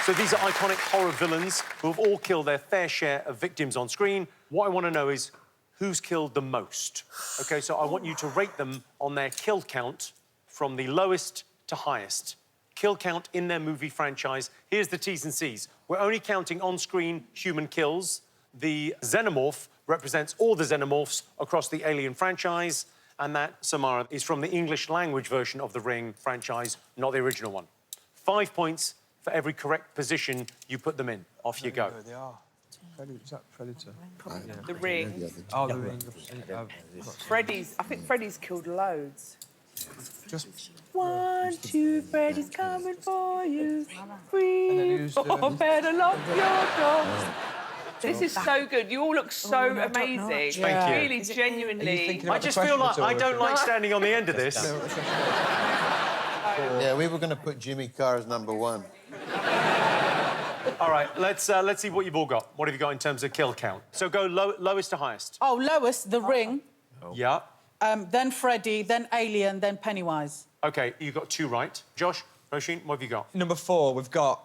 So these are iconic horror villains who have all killed their fair share of victims on screen. What I want to know is who's killed the most? OK, so I want you to rate them on their kill count from the lowest to highest. Kill count in their movie franchise. Here's the T's and C's. We're only counting on-screen human kills. The Xenomorph represents all the Xenomorphs across the Alien franchise, and that, Samara, is from the English language version of the Ring franchise, not the original one. 5 points for every correct position you put them in. Off you go. They are. Is that Predator? The Ring. Oh, the Ring. Freddy's. I think Freddy's killed loads. Just 1, 2, Freddy's coming for you. 3, who's the- 4, better lock your door. This is so good. You all look so amazing. Thank you. Really, genuinely. I just feel like I don't like standing on the end of this. Yeah, we were going to put Jimmy Carr as #1. All right, let's see what you've all got. What have you got in terms of kill count? So go lowest to highest. Oh, lowest, The Ring. Yeah. Then Freddy, then Alien, then Pennywise. OK, you got 2 right. Josh, Roisin, what have you got? Number 4, we've got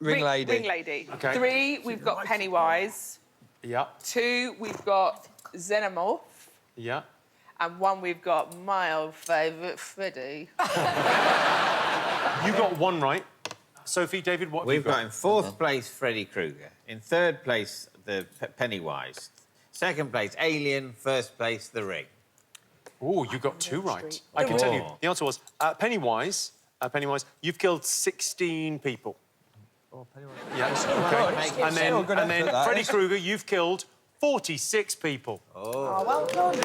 Ring Lady. Ring Lady. OK. 3, we've got Pennywise. Yeah. 2, we've got Xenomorph. Yeah. And one we've got my old favourite, Freddie. You got one right. Sophie, David, what have you We've got in fourth place Freddy Krueger. In third place, the Pennywise. Second place, Alien. First place, The Ring. Oh, you got two right. I can tell you. The answer was Pennywise. Pennywise, you've killed 16 people. Oh, Pennywise. Yes, okay. And then Freddy Krueger, you've killed 46 people. Oh, well done.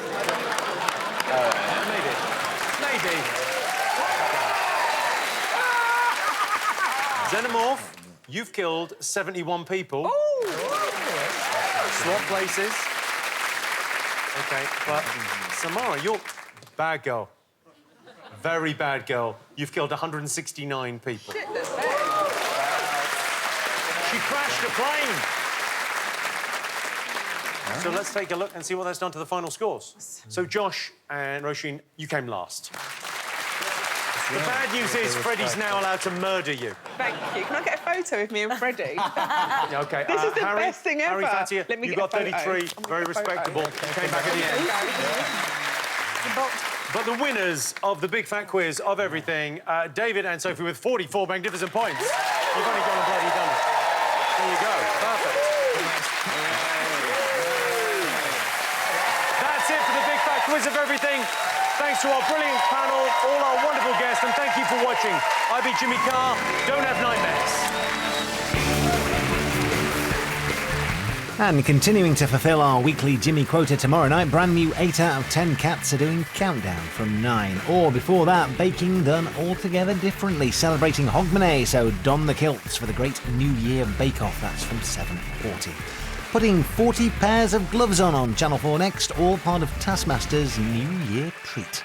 Maybe. Xenomorph, you've killed 71 people. Swap places. OK, but Samara, you're bad girl. Very bad girl. You've killed 169 people. Shit, that's She crashed a plane. So let's take a look and see what that's done to the final scores. So Josh and Roisin, you came last. The bad news is Freddie's now allowed to murder you. Thank you. Can I get a photo of me and Freddie? OK. This is the Harry, best thing ever. Harry Fatiha, Let me you get got a photo. 33, very respectable. Came back at the end. But the winners of the Big Fat Quiz of everything, David and Sophie with 44 magnificent points. You've only gone and bloody done it. There you go. Perfect. That's it for the Big Fat Quiz of everything. Thanks to our brilliant panel, all our wonderful guests, and thank you for watching. I've been Jimmy Carr. Don't have nightmares. And continuing to fulfill our weekly Jimmy quota tomorrow night, brand new 8 out of 10 cats are doing Countdown from 9. Or before that, baking done altogether differently, celebrating Hogmanay, so don the kilts for the great New Year bake-off. That's from 7:40. Putting 40 pairs of gloves on Channel 4 next, all part of Taskmaster's New Year treat.